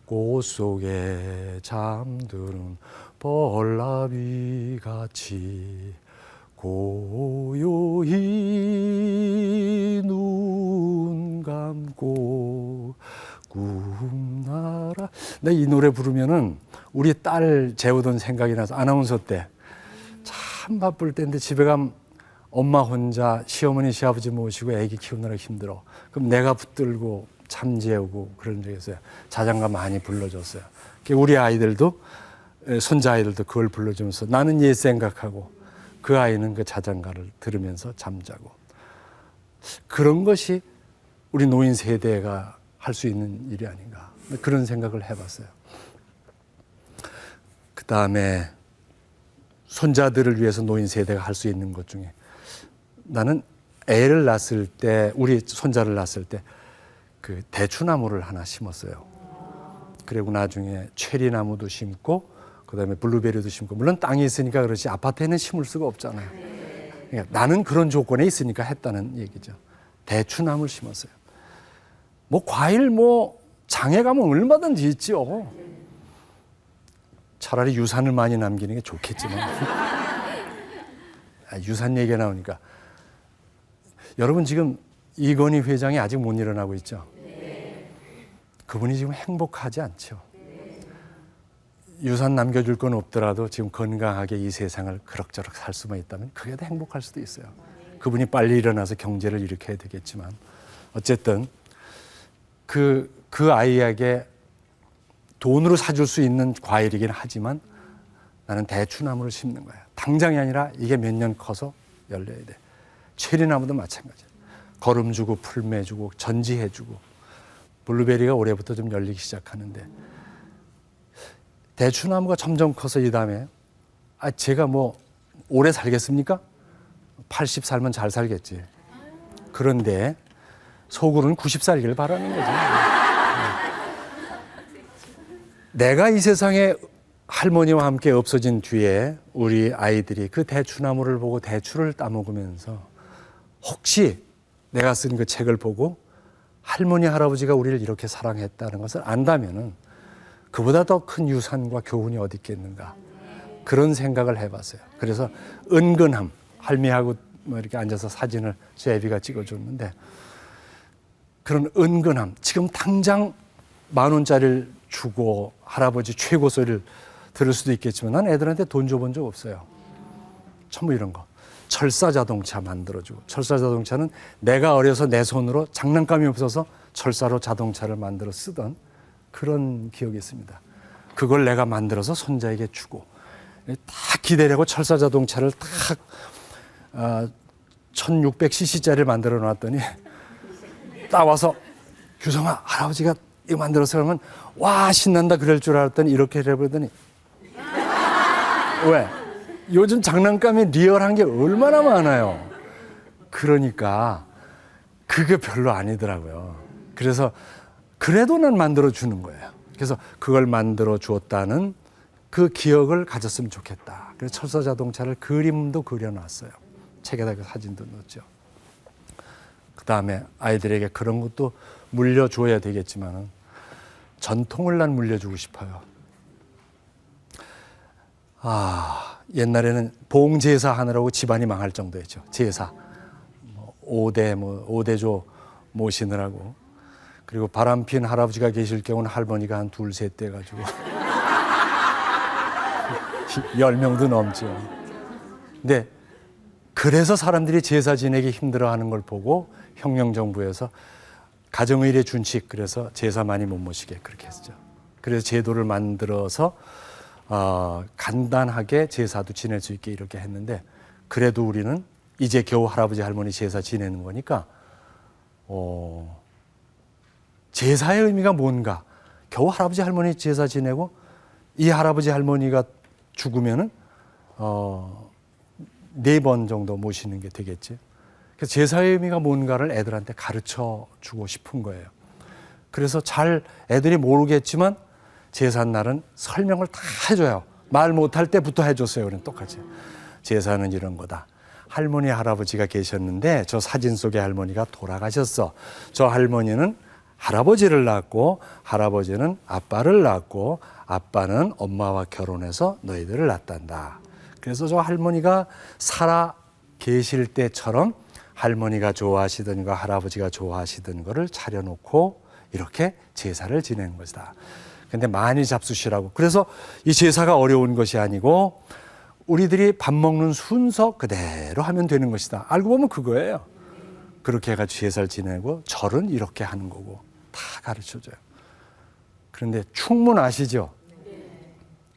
꽃 속에 잠드는 벌나비 같이 고요히 눈 감고 꿈나라. 내 이 노래 부르면은 우리 딸 재우던 생각이 나서 아나운서 때 참 바쁠 때인데 집에 가면 엄마 혼자 시어머니 시아버지 모시고 애기 키우느라 힘들어. 그럼 내가 붙들고 참 재우고 그런 적이 있어요. 자장가 많이 불러줬어요. 우리 아이들도 손자 아이들도 그걸 불러주면서 나는 옛 생각하고 그 아이는 그 자장가를 들으면서 잠자고. 그런 것이 우리 노인 세대가 할 수 있는 일이 아닌가 그런 생각을 해봤어요. 그 다음에 손자들을 위해서 노인 세대가 할 수 있는 것 중에 나는 애를 낳았을 때 우리 손자를 낳았을 때 그 대추나무를 하나 심었어요. 그리고 나중에 체리나무도 심고 그다음에 블루베리도 심고 물론 땅이 있으니까 그렇지 아파트에는 심을 수가 없잖아요. 그러니까 나는 그런 조건에 있으니까 했다는 얘기죠. 대추나무를 심었어요. 뭐 과일 뭐 장에 가면 얼마든지 있죠. 자, 차라리 유산을 많이 남기는 게 좋겠지만 유산 얘기가 나오니까 여러분 지금 이건희 회장이 아직 못 일어나고 있죠. 그분이 지금 행복하지 않죠. 유산 남겨줄 건 없더라도 지금 건강하게 이 세상을 그럭저럭 살 수만 있다면 그게 더 행복할 수도 있어요. 그분이 빨리 일어나서 경제를 일으켜야 되겠지만 어쨌든 그 아이에게 돈으로 사줄 수 있는 과일이긴 하지만 나는 대추나무를 심는 거야. 당장이 아니라 이게 몇 년 커서 열려야 돼. 체리나무도 마찬가지야. 거름 주고 풀매 주고 전지해 주고 블루베리가 올해부터 좀 열리기 시작하는데 대추나무가 점점 커서 이 다음에 제가 뭐 오래 살겠습니까? 80 살면 잘 살겠지. 그런데 속으로는 90 살기를 바라는 거죠. 내가 이 세상에 할머니와 함께 없어진 뒤에 우리 아이들이 그 대추나무를 보고 대추를 따먹으면서 혹시 내가 쓴 그 책을 보고 할머니 할아버지가 우리를 이렇게 사랑했다는 것을 안다면은 그보다 더 큰 유산과 교훈이 어디 있겠는가 그런 생각을 해봤어요. 그래서 은근함 할미하고 뭐 이렇게 앉아서 사진을 제비가 찍어줬는데 그런 은근함 지금 당장 10,000원짜리를 주고 할아버지 최고 소리를 들을 수도 있겠지만 난 애들한테 돈 줘본 적 없어요. 전부 이런 거. 철사 자동차 만들어주고 철사 자동차는 내가 어려서 내 손으로 장난감이 없어서 철사로 자동차를 만들어 쓰던 그런 기억이 있습니다. 그걸 내가 만들어서 손자에게 주고 딱 기대려고 철사 자동차를 딱 1600cc짜리를 만들어 놨더니 딱 와서 규성아 할아버지가 이거 만들어서 그러면 와 신난다 그럴 줄 알았더니 이렇게 해버리더니 왜? 요즘 장난감이 리얼한 게 얼마나 많아요. 그러니까 그게 별로 아니더라고요. 그래서 그래도 난 만들어 주는 거예요. 그래서 그걸 만들어 주었다는 그 기억을 가졌으면 좋겠다. 그래서 철사 자동차를 그림도 그려놨어요. 책에다 그 사진도 넣었죠. 그 다음에 아이들에게 그런 것도 물려줘야 되겠지만은 전통을 난 물려주고 싶어요. 옛날에는 봉제사 하느라고 집안이 망할 정도였죠. 제사. 5대조 모시느라고. 그리고 바람핀 할아버지가 계실 경우는 할머니가 한 2, 3대 가지고 10명도 넘죠. 근데 그래서 사람들이 제사 지내기 힘들어하는 걸 보고 혁명정부에서 가정의례 준칙 그래서 제사 많이 못 모시게 그렇게 했죠. 그래서 제도를 만들어서 간단하게 제사도 지낼 수 있게 이렇게 했는데 그래도 우리는 이제 겨우 할아버지 할머니 제사 지내는 거니까 제사의 의미가 뭔가 겨우 할아버지 할머니 제사 지내고 이 할아버지 할머니가 죽으면은 4번 정도 모시는 게 되겠지. 그래서 제사의 의미가 뭔가를 애들한테 가르쳐 주고 싶은 거예요. 그래서 잘 애들이 모르겠지만 제삿날은 설명을 다 해줘요. 말 못할 때부터 해줬어요. 우리는 똑같이. 제사는 이런 거다. 할머니 할아버지가 계셨는데 저 사진 속의 할머니가 돌아가셨어. 저 할머니는 할아버지를 낳았고 할아버지는 아빠를 낳았고 아빠는 엄마와 결혼해서 너희들을 낳았단다. 그래서 저 할머니가 살아 계실 때처럼 할머니가 좋아하시던 거 할아버지가 좋아하시던 거를 차려놓고 이렇게 제사를 지내는 것이다. 근데 많이 잡수시라고. 그래서 이 제사가 어려운 것이 아니고 우리들이 밥 먹는 순서 그대로 하면 되는 것이다. 알고 보면 그거예요. 그렇게 해가지고 제사를 지내고 절은 이렇게 하는 거고 다 가르쳐줘요. 그런데 충문 아시죠?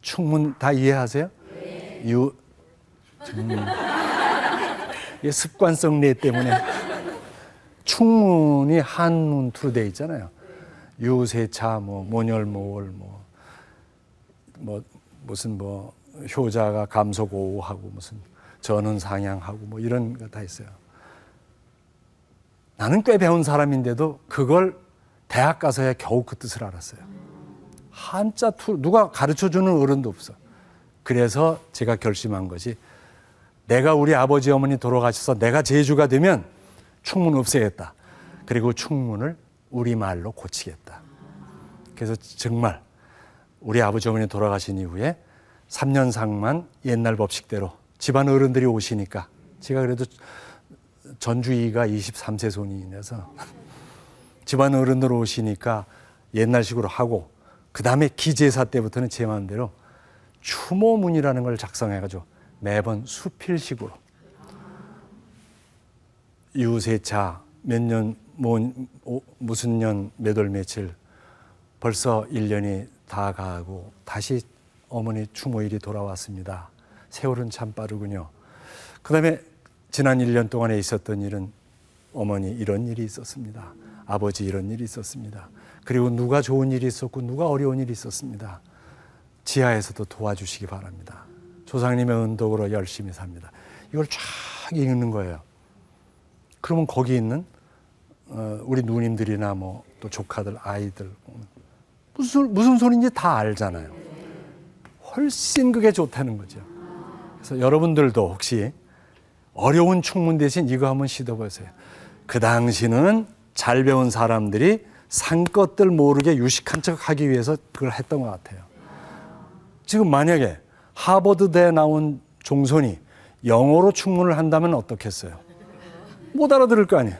충문 다 이해하세요? 습관성 뇌 때문에 충문이 한문투로 돼 있잖아요. 유세차, 모멸모월, 무슨 효자가 감소고하고 무슨 전은상향하고 이런 거 다 있어요. 나는 꽤 배운 사람인데도 그걸 대학 가서야 겨우 그 뜻을 알았어요. 한자 투 누가 가르쳐주는 어른도 없어. 그래서 제가 결심한 것이 내가 우리 아버지 어머니 돌아가셔서 내가 제주가 되면 충문 없애겠다. 그리고 충문을 우리말로 고치겠다. 그래서 정말 우리 아버지 어머니 돌아가신 이후에 3년상만 옛날 법식대로 집안 어른들이 오시니까 제가 그래도 전주이가 23세 손이라서 집안 어른들 오시니까 옛날식으로 하고 그 다음에 기제사 때부터는 제 마음대로 추모문이라는 걸 작성해가지고 매번 수필식으로 이웃세차 몇 년, 무슨 년, 몇 월, 며칠 벌써 1년이 다 가고 다시 어머니 추모일이 돌아왔습니다. 세월은 참 빠르군요. 그 다음에 지난 1년 동안에 있었던 일은 어머니 이런 일이 있었습니다. 아버지 이런 일이 있었습니다. 그리고 누가 좋은 일이 있었고 누가 어려운 일이 있었습니다. 지하에서도 도와주시기 바랍니다. 조상님의 은덕으로 열심히 삽니다. 이걸 쫙 읽는 거예요. 그러면 거기 있는 우리 누님들이나 뭐 또 조카들, 아이들 무슨 소리인지 다 알잖아요. 훨씬 그게 좋다는 거죠. 그래서 여러분들도 혹시 어려운 충문 대신 이거 한번 시도해보세요. 그 당시는 잘 배운 사람들이 산 것들 모르게 유식한 척 하기 위해서 그걸 했던 것 같아요. 지금 만약에 하버드대 나온 종손이 영어로 충문을 한다면 어떻겠어요? 못 알아들을 거 아니에요.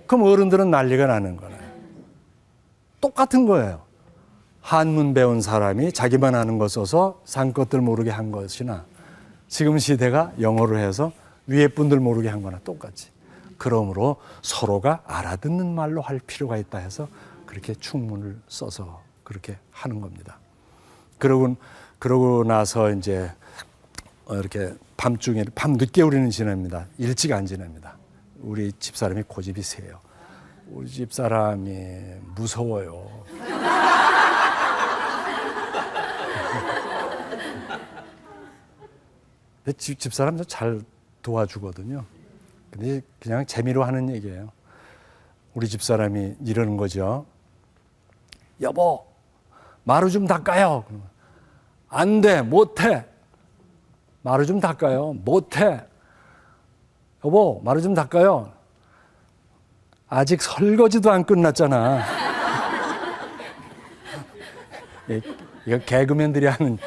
그럼 어른들은 난리가 나는 거예요. 똑같은 거예요. 한문 배운 사람이 자기만 아는 거 써서 산 것들 모르게 한 것이나 지금 시대가 영어로 해서 위에 분들 모르게 한 거나 똑같이. 그러므로 서로가 알아듣는 말로 할 필요가 있다 해서 그렇게 충문을 써서 그렇게 하는 겁니다. 그러고 나서 이제 이렇게 밤중에, 밤 늦게 우리는 지냅니다. 일찍 안 지냅니다. 우리 집사람이 고집이 세요. 우리 집사람이 무서워요. 근데 집사람도 잘 도와주거든요. 근데 그냥 재미로 하는 얘기예요. 우리 집사람이 이러는 거죠. 여보, 마루 좀 닦아요. 안 돼, 못해. 마루 좀 닦아요. 못해. 여보, 마루 좀 닦아요. 아직 설거지도 안 끝났잖아. 이거 개그맨들이 하는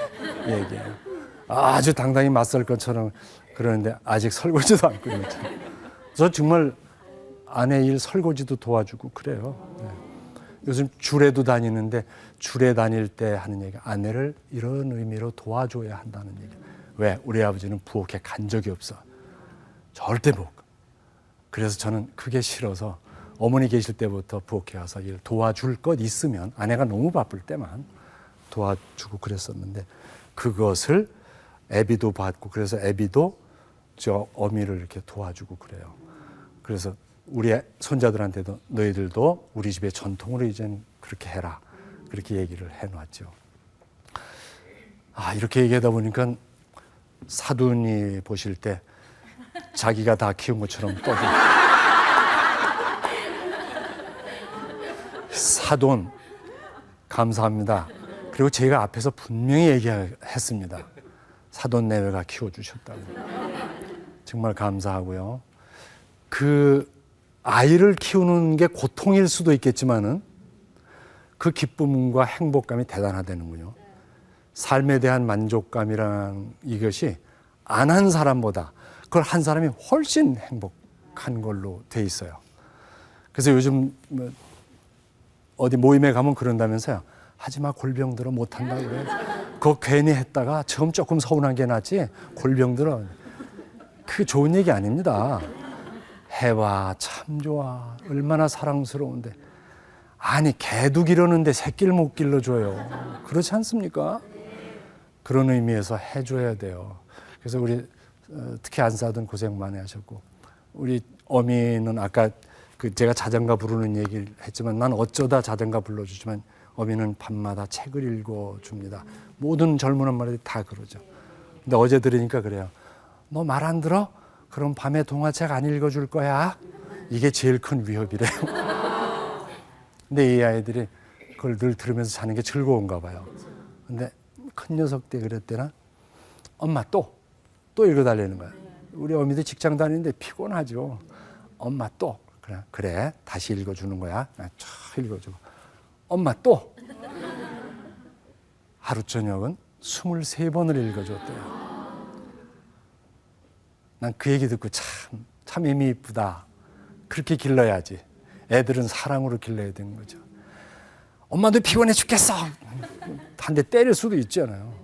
얘기예요. 아주 당당히 맞설 것처럼 그러는데 아직 설거지도 안 끝났잖아. 저 정말 아내 일 설거지도 도와주고 그래요. 네. 요즘 주례도 다니는데 주례 다닐 때 하는 얘기, 아내를 이런 의미로 도와줘야 한다는 얘기. 왜? 우리 아버지는 부엌에 간 적이 없어. 절대 못 가. 그래서 저는 그게 싫어서 어머니 계실 때부터 부엌에 가서 일 도와줄 것 있으면 아내가 너무 바쁠 때만 도와주고 그랬었는데 그것을 애비도 받고 그래서 애비도 저 어미를 이렇게 도와주고 그래요. 그래서 우리 손자들한테도 너희들도 우리 집의 전통으로 이제는 그렇게 해라. 그렇게 얘기를 해놨죠. 이렇게 얘기하다 보니까 사돈이 보실 때 자기가 다 키운 것처럼 떠들고 사돈 감사합니다. 그리고 제가 앞에서 분명히 얘기했습니다. 사돈 내외가 키워주셨다고. 정말 감사하고요. 그 아이를 키우는 게 고통일 수도 있겠지만은 그 기쁨과 행복감이 대단하다는군요. 삶에 대한 만족감이란 이것이 안 한 사람보다 그걸 한 사람이 훨씬 행복한 걸로 돼 있어요. 그래서 요즘 어디 모임에 가면 그런다면서요. 하지마, 골병 들어 못한다 그래. 그거 괜히 했다가 처음 조금 서운한 게 낫지 골병 들어. 그게 좋은 얘기 아닙니다. 해봐, 참 좋아. 얼마나 사랑스러운데. 아니, 개도 기르는데 새끼를 못 길러줘요. 그렇지 않습니까? 그런 의미에서 해줘야 돼요. 그래서 우리 특히 안사돈 고생 많이 하셨고, 우리 어미는 아까 제가 자장가 부르는 얘기를 했지만 난 어쩌다 자장가 불러주지만 어미는 밤마다 책을 읽어줍니다. 모든 젊은 엄마들이 다 그러죠. 근데 어제 들으니까 그래요. 너 말 안 들어? 그럼 밤에 동화책 안 읽어줄 거야? 이게 제일 큰 위협이래요. 근데 이 아이들이 그걸 늘 들으면서 자는 게 즐거운가 봐요. 근데 큰 녀석 때 그랬대나? 엄마 또 읽어달라는 거야. 우리 어미도 직장 다니는데 피곤하죠. 엄마 또. 그래 다시 읽어주는 거야. 쫙 읽어주고. 엄마 또. 하루 저녁은 23번을 읽어줬대요. 난 그 얘기 듣고 참 의미 이쁘다. 그렇게 길러야지. 애들은 사랑으로 길러야 되는 거죠. 엄마도 피곤해 죽겠어. 한 대 때릴 수도 있잖아요.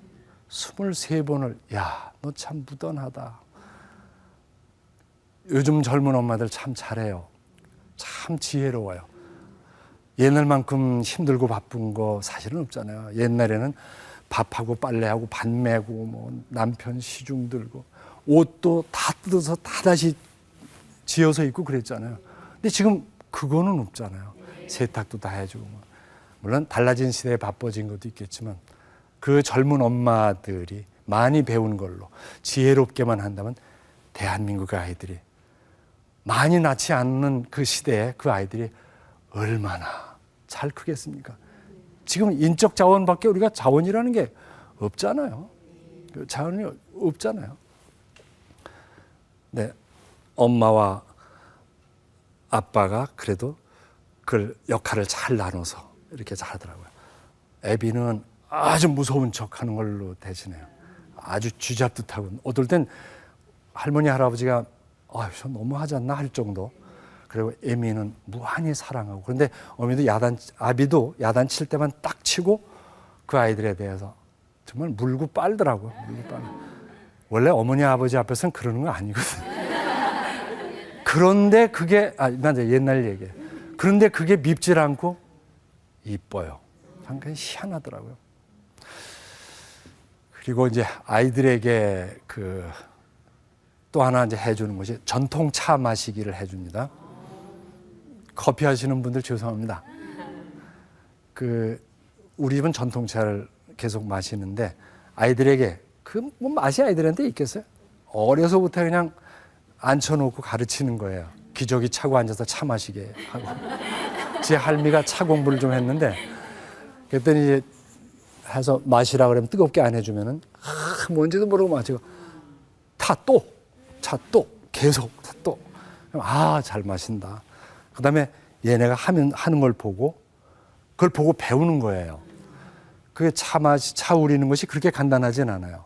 23번을, 야, 너 참 무던하다. 요즘 젊은 엄마들 참 잘해요. 참 지혜로워요. 옛날만큼 힘들고 바쁜 거 사실은 없잖아요. 옛날에는 밥하고 빨래하고 밥 메고 뭐 남편 시중 들고 옷도 다 뜯어서 다 다시 지어서 입고 그랬잖아요. 근데 지금 그거는 없잖아요. 세탁도 다 해주고. 물론 달라진 시대에 바빠진 것도 있겠지만 그 젊은 엄마들이 많이 배운 걸로 지혜롭게만 한다면 대한민국 아이들이 많이 낳지 않는 그 시대에 그 아이들이 얼마나 잘 크겠습니까? 지금 인적 자원밖에 우리가 자원이라는 게 없잖아요. 그 자원이 없잖아요. 네, 엄마와 아빠가 그래도 그 역할을 잘 나눠서 이렇게 잘하더라고요. 애비는 아주 무서운 척하는 걸로 대신해요. 아주 쥐잡듯하고 어떨 땐 할머니 할아버지가 저 너무 하지 않나 할 정도. 그리고 애미는 무한히 사랑하고. 그런데 아비도 야단 칠 때만 딱 치고 그 아이들에 대해서 정말 물고 빨더라고요. 물고 빨. 원래 어머니 아버지 앞에서는 그러는 거 아니거든요. 그런데 그게 난 옛날 얘기예요. 그런데 그게 밉질 않고 이뻐요. 상당히 희한하더라고요. 그리고 이제 아이들에게 또 하나 이제 해주는 것이 전통차 마시기를 해줍니다. 커피 하시는 분들 죄송합니다. 우리 집은 전통차를 계속 마시는데 아이들에게 뭐 맛이 아이들한테 있겠어요? 어려서부터 그냥 앉혀놓고 가르치는 거예요. 기저귀 차고 앉아서 차 마시게 하고. 제 할미가 차 공부를 좀 했는데 그랬더니 이제 해서 마시라 그러면 뜨겁게 안 해주면은 뭔지도 모르고 마시고 차 또 계속 또 잘 마신다. 그다음에 얘네가 하는 걸 보고 그걸 보고 배우는 거예요. 그게 차 우리는 것이 그렇게 간단하진 않아요.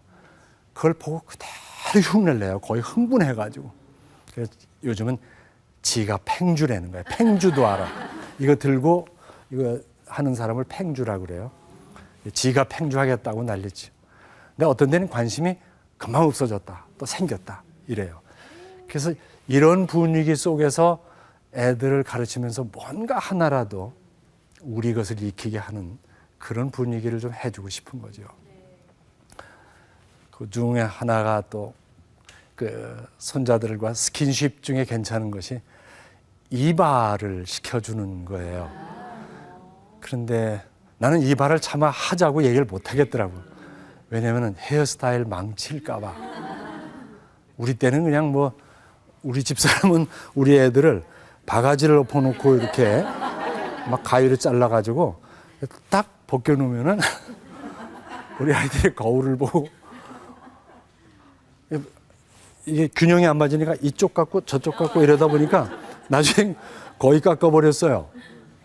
그걸 보고 그대로 흉내를 내요. 거의 흥분해가지고. 그래서 요즘은 지가 팽주라는 거예요. 팽주도 알아. 이거 들고 이거 하는 사람을 팽주라고 그래요. 지가 팽주하겠다고 난리죠. 근데 어떤 데는 관심이 금방 없어졌다. 또 생겼다. 이래요. 그래서 이런 분위기 속에서 애들을 가르치면서 뭔가 하나라도 우리 것을 익히게 하는 그런 분위기를 좀 해주고 싶은 거죠. 그 중에 하나가 또 손자들과 스킨십 중에 괜찮은 것이 이발을 시켜주는 거예요. 그런데 나는 이발을 차마 하자고 얘기를 못 하겠더라고요. 왜냐하면 헤어스타일 망칠까 봐. 우리 때는 그냥 우리 집사람은 우리 애들을 바가지를 엎어놓고 이렇게 막 가위로 잘라가지고 딱 벗겨놓으면은 우리 아이들이 거울을 보고 이게 균형이 안 맞으니까 이쪽 같고 저쪽 같고 이러다 보니까 나중에 거의 깎아버렸어요.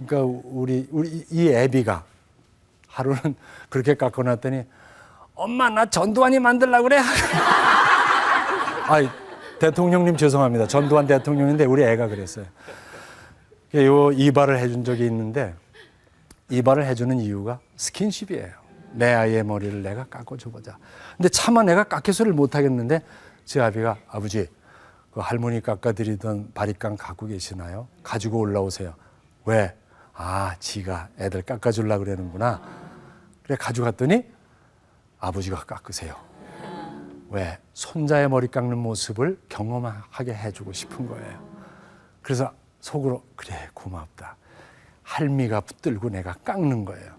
그러니까 우리 이 애비가 하루는 그렇게 깎아놨더니 엄마 나 전두환이 만들려고 그래. 대통령님 죄송합니다. 전두환 대통령인데 우리 애가 그랬어요. 요 이발을 해준 적이 있는데 이발을 해주는 이유가 스킨십이에요. 내 아이의 머리를 내가 깎아줘보자. 근데 차마 내가 깎여서를 못하겠는데 제 아비가 아버지 그 할머니 깎아드리던 바리깡 갖고 계시나요? 가지고 올라오세요. 왜? 지가 애들 깎아주려고 그러는구나. 그래 가져갔더니 아버지가 깎으세요. 왜? 손자의 머리 깎는 모습을 경험하게 해주고 싶은 거예요. 그래서 속으로 그래 고맙다. 할미가 붙들고 내가 깎는 거예요.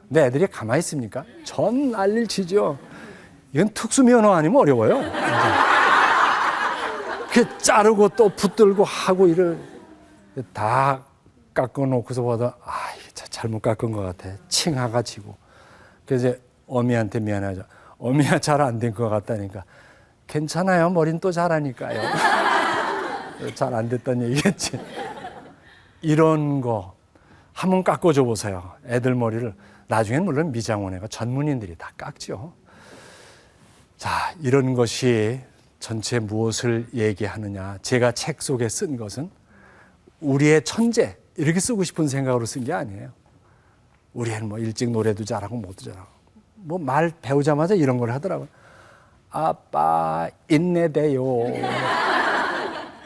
근데 애들이 가만히 있습니까? 전 난리를 치죠. 이건 특수면허 아니면 어려워요. 그 자르고 또 붙들고 하고 다 깎아놓고서 보다 이게 잘못 깎은 것 같아. 칭하가 지고. 그래서 이제 어미한테 미안하죠. 어미야 잘 안 된 것 같다니까. 괜찮아요. 머리는 또 잘하니까요. 잘 안 됐다는 얘기겠지. 이런 거 한번 깎아줘 보세요. 애들 머리를. 나중엔 물론 미장원애가 전문인들이 다 깎죠. 자, 이런 것이 전체 무엇을 얘기하느냐. 제가 책 속에 쓴 것은 우리의 천재 이렇게 쓰고 싶은 생각으로 쓴 게 아니에요. 우리 애는 뭐 일찍 노래도 잘하고 뭐도 잘하고 뭐 말 배우자마자 이런 걸 하더라고요. 아빠 인내돼요.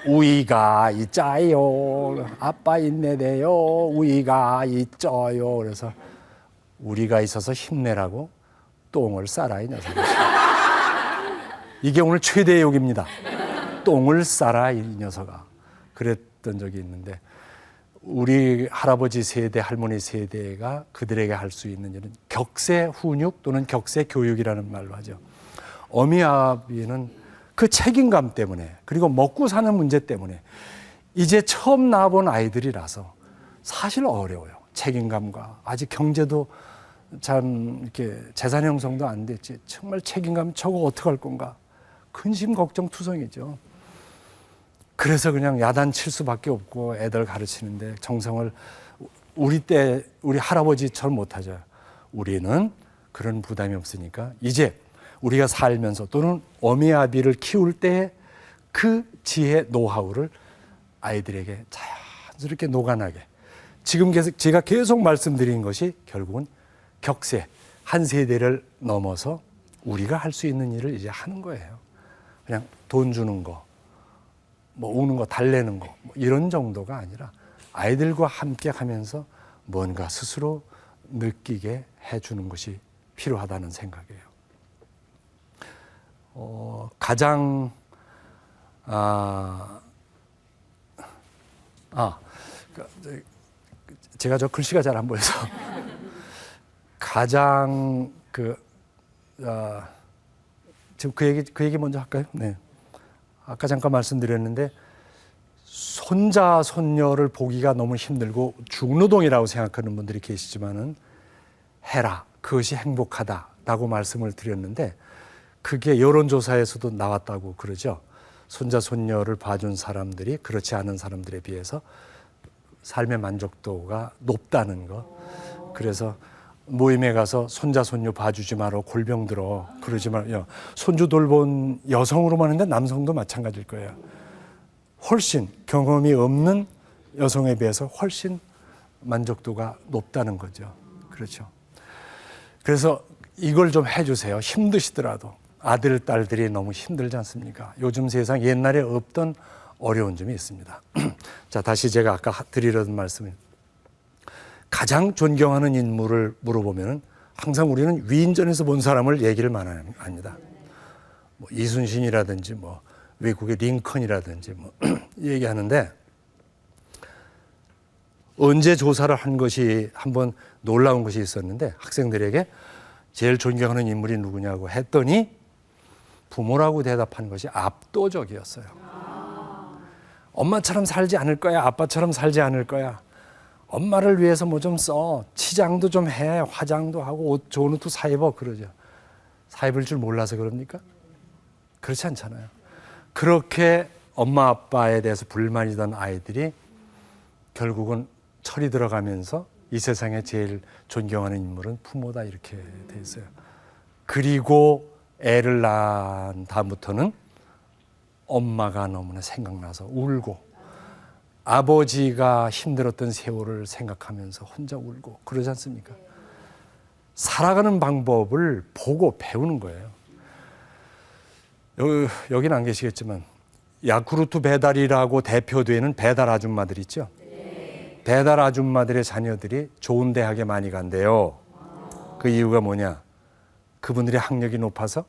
우이가 있자요. 아빠 인내돼요. 우이가 있어요. 그래서 우리가 있어서 힘내라고 똥을 싸라 이 녀석. 이게 오늘 최대의 욕입니다. 똥을 싸라 이 녀석아. 그랬던 적이 있는데 우리 할아버지 세대, 할머니 세대가 그들에게 할 수 있는 일은 격세 훈육 또는 격세 교육이라는 말로 하죠. 어미 아비는 그 책임감 때문에 그리고 먹고 사는 문제 때문에 이제 처음 낳아본 아이들이라서 사실 어려워요. 책임감과 아직 경제도 참 이렇게 재산 형성도 안 됐지. 정말 책임감 저거 어떡할 건가. 근심 걱정 투성이죠. 그래서 그냥 야단칠 수밖에 없고 애들 가르치는데 정성을 우리 때 우리 할아버지처럼 못하죠. 우리는 그런 부담이 없으니까 이제 우리가 살면서 또는 어미 아비를 키울 때 그 지혜 노하우를 아이들에게 자연스럽게 녹아나게 지금 제가 계속 말씀드린 것이 결국은 격세 한 세대를 넘어서 우리가 할 수 있는 일을 이제 하는 거예요. 그냥 돈 주는 거 뭐 우는 거 달래는 거 뭐 이런 정도가 아니라 아이들과 함께 하면서 뭔가 스스로 느끼게 해주는 것이 필요하다는 생각이에요. 가장 제가 저 글씨가 잘 안 보여서 가장 지금 그 얘기 먼저 할까요? 네. 아까 잠깐 말씀드렸는데 손자 손녀를 보기가 너무 힘들고 중노동이라고 생각하는 분들이 계시지만은 해라 그것이 행복하다라고 말씀을 드렸는데 그게 여론조사에서도 나왔다고 그러죠. 손자 손녀를 봐준 사람들이 그렇지 않은 사람들에 비해서 삶의 만족도가 높다는 거. 그래서 모임에 가서 손자 손녀 봐주지 마라 골병 들어 그러지 마라. 손주 돌본 여성으로만 했는데 남성도 마찬가지일 거예요. 훨씬 경험이 없는 여성에 비해서 훨씬 만족도가 높다는 거죠. 그렇죠. 그래서 이걸 좀 해주세요. 힘드시더라도 아들 딸들이 너무 힘들지 않습니까? 요즘 세상 옛날에 없던 어려운 점이 있습니다. 자, 다시 제가 아까 드리려던 말씀을 가장 존경하는 인물을 물어보면 항상 우리는 위인전에서 본 사람을 얘기를 많이 합니다. 뭐 이순신이라든지 뭐 외국의 링컨이라든지 뭐 얘기하는데 언제 조사를 한 것이 한번 놀라운 것이 있었는데 학생들에게 제일 존경하는 인물이 누구냐고 했더니 부모라고 대답한 것이 압도적이었어요. 엄마처럼 살지 않을 거야. 아빠처럼 살지 않을 거야. 엄마를 위해서 뭐 좀 써. 치장도 좀 해. 화장도 하고 옷 좋은 옷도 사 입어. 그러죠. 사 입을 줄 몰라서 그럽니까? 그렇지 않잖아요. 그렇게 엄마 아빠에 대해서 불만이던 아이들이 결국은 철이 들어가면서 이 세상에 제일 존경하는 인물은 부모다 이렇게 돼 있어요. 그리고 애를 낳은 다음부터는 엄마가 너무나 생각나서 울고 아버지가 힘들었던 세월을 생각하면서 혼자 울고 그러지 않습니까? 살아가는 방법을 보고 배우는 거예요. 여기는 안 계시겠지만 야쿠르트 배달이라고 대표되는 배달 아줌마들 있죠? 배달 아줌마들의 자녀들이 좋은 대학에 많이 간대요. 그 이유가 뭐냐? 그분들의 학력이 높아서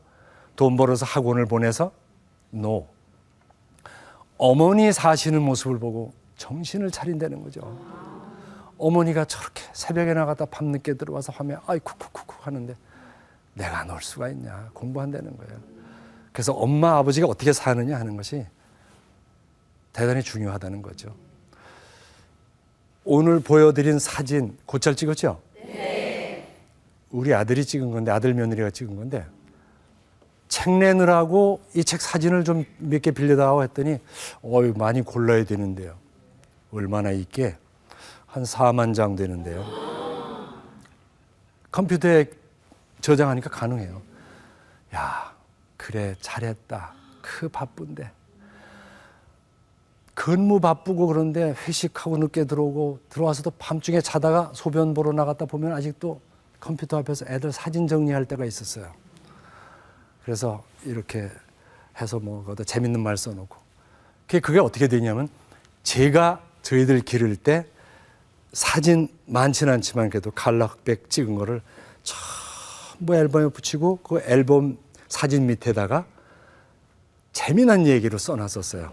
돈 벌어서 학원을 보내서? No. 어머니 사시는 모습을 보고 정신을 차린다는 거죠. 어머니가 저렇게 새벽에 나갔다 밤늦게 들어와서 하면 아이 쿡쿡쿡 하는데 내가 놀 수가 있냐 공부한다는 거예요. 그래서 엄마 아버지가 어떻게 사느냐 하는 것이 대단히 중요하다는 거죠. 오늘 보여드린 사진 곧잘 찍었죠? 네. 우리 아들이 찍은 건데 아들 며느리가 찍은 건데 책 내느라고 이 책 사진을 좀 몇 개 빌려다오 했더니 많이 골라야 되는데요. 얼마나 있게? 한 4만 장 되는데요. 컴퓨터에 저장하니까 가능해요. 야, 그래 잘했다. 그 바쁜데. 근무 바쁘고 그런데 회식하고 늦게 들어오고 들어와서도 밤중에 자다가 소변 보러 나갔다 보면 아직도 컴퓨터 앞에서 애들 사진 정리할 때가 있었어요. 그래서 이렇게 해서 뭐 거기다 재밌는 말 써놓고 그게 어떻게 되냐면 제가 저희들 기를 때 사진 많지는 않지만 그래도 칼라백 찍은 거를 전부 앨범에 붙이고 그 앨범 사진 밑에다가 재미난 얘기를 써놨었어요.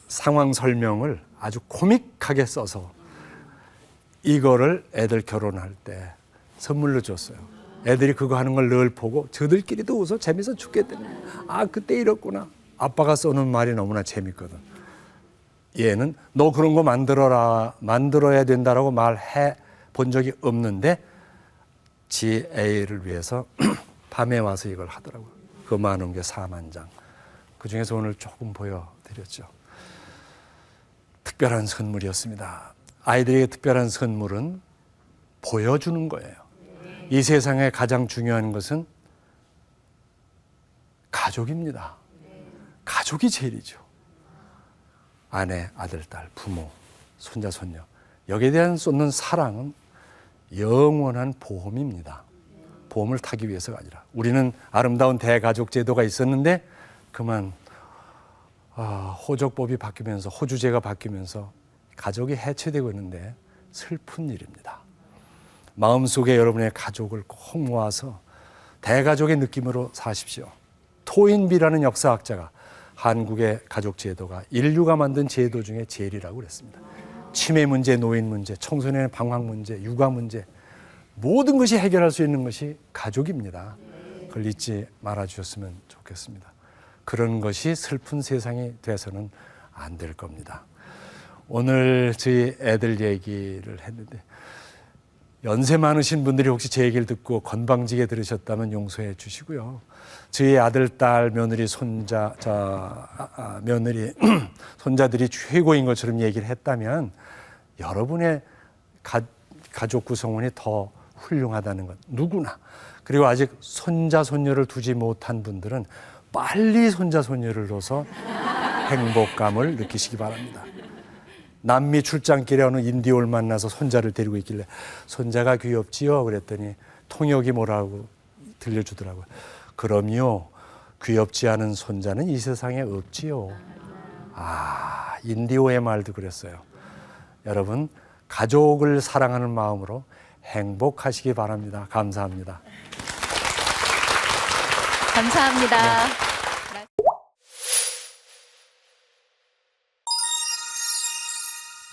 상황 설명을 아주 코믹하게 써서 이거를 애들 결혼할 때 선물로 줬어요. 애들이 그거 하는 걸 늘 보고 저들끼리도 웃어 재밌어 죽겠더니 아 그때 이랬구나. 아빠가 써놓은 말이 너무나 재밌거든. 얘는 너 그런 거 만들어야 된다라고 말해 본 적이 없는데 지 애를 위해서 밤에 와서 이걸 하더라고요. 그 많은 게 4만 장. 그중에서 오늘 조금 보여드렸죠. 특별한 선물이었습니다. 아이들에게 특별한 선물은 보여주는 거예요. 이 세상에 가장 중요한 것은 가족입니다. 가족이 제일이죠. 아내, 아들, 딸, 부모, 손자, 손녀. 여기에 대한 쏟는 사랑은 영원한 보험입니다. 보험을 타기 위해서가 아니라. 우리는 아름다운 대가족 제도가 있었는데 그만 호적법이 바뀌면서 호주제가 바뀌면서 가족이 해체되고 있는데 슬픈 일입니다. 마음속에 여러분의 가족을 꼭 모아서 대가족의 느낌으로 사십시오. 토인비라는 역사학자가 한국의 가족 제도가 인류가 만든 제도 중에 제일이라고 그랬습니다. 치매 문제, 노인 문제, 청소년의 방황 문제, 육아 문제 모든 것이 해결할 수 있는 것이 가족입니다. 그걸 잊지 말아주셨으면 좋겠습니다. 그런 것이 슬픈 세상이 돼서는 안 될 겁니다. 오늘 저희 애들 얘기를 했는데 연세 많으신 분들이 혹시 제 얘기를 듣고 건방지게 들으셨다면 용서해 주시고요. 저희 아들, 딸, 며느리, 며느리, 손자들이 최고인 것처럼 얘기를 했다면 여러분의 가족 구성원이 더 훌륭하다는 것 누구나. 그리고 아직 손자, 손녀를 두지 못한 분들은 빨리 손자, 손녀를 둬서 행복감을 느끼시기 바랍니다. 남미 출장길에 어느 인디올 만나서 손자를 데리고 있길래 손자가 귀엽지요? 그랬더니 통역이 뭐라고 들려주더라고요. 그럼요. 귀엽지 않은 손자는 이 세상에 없지요. 인디오의 말도 그랬어요. 여러분 가족을 사랑하는 마음으로 행복하시기 바랍니다. 감사합니다. 감사합니다.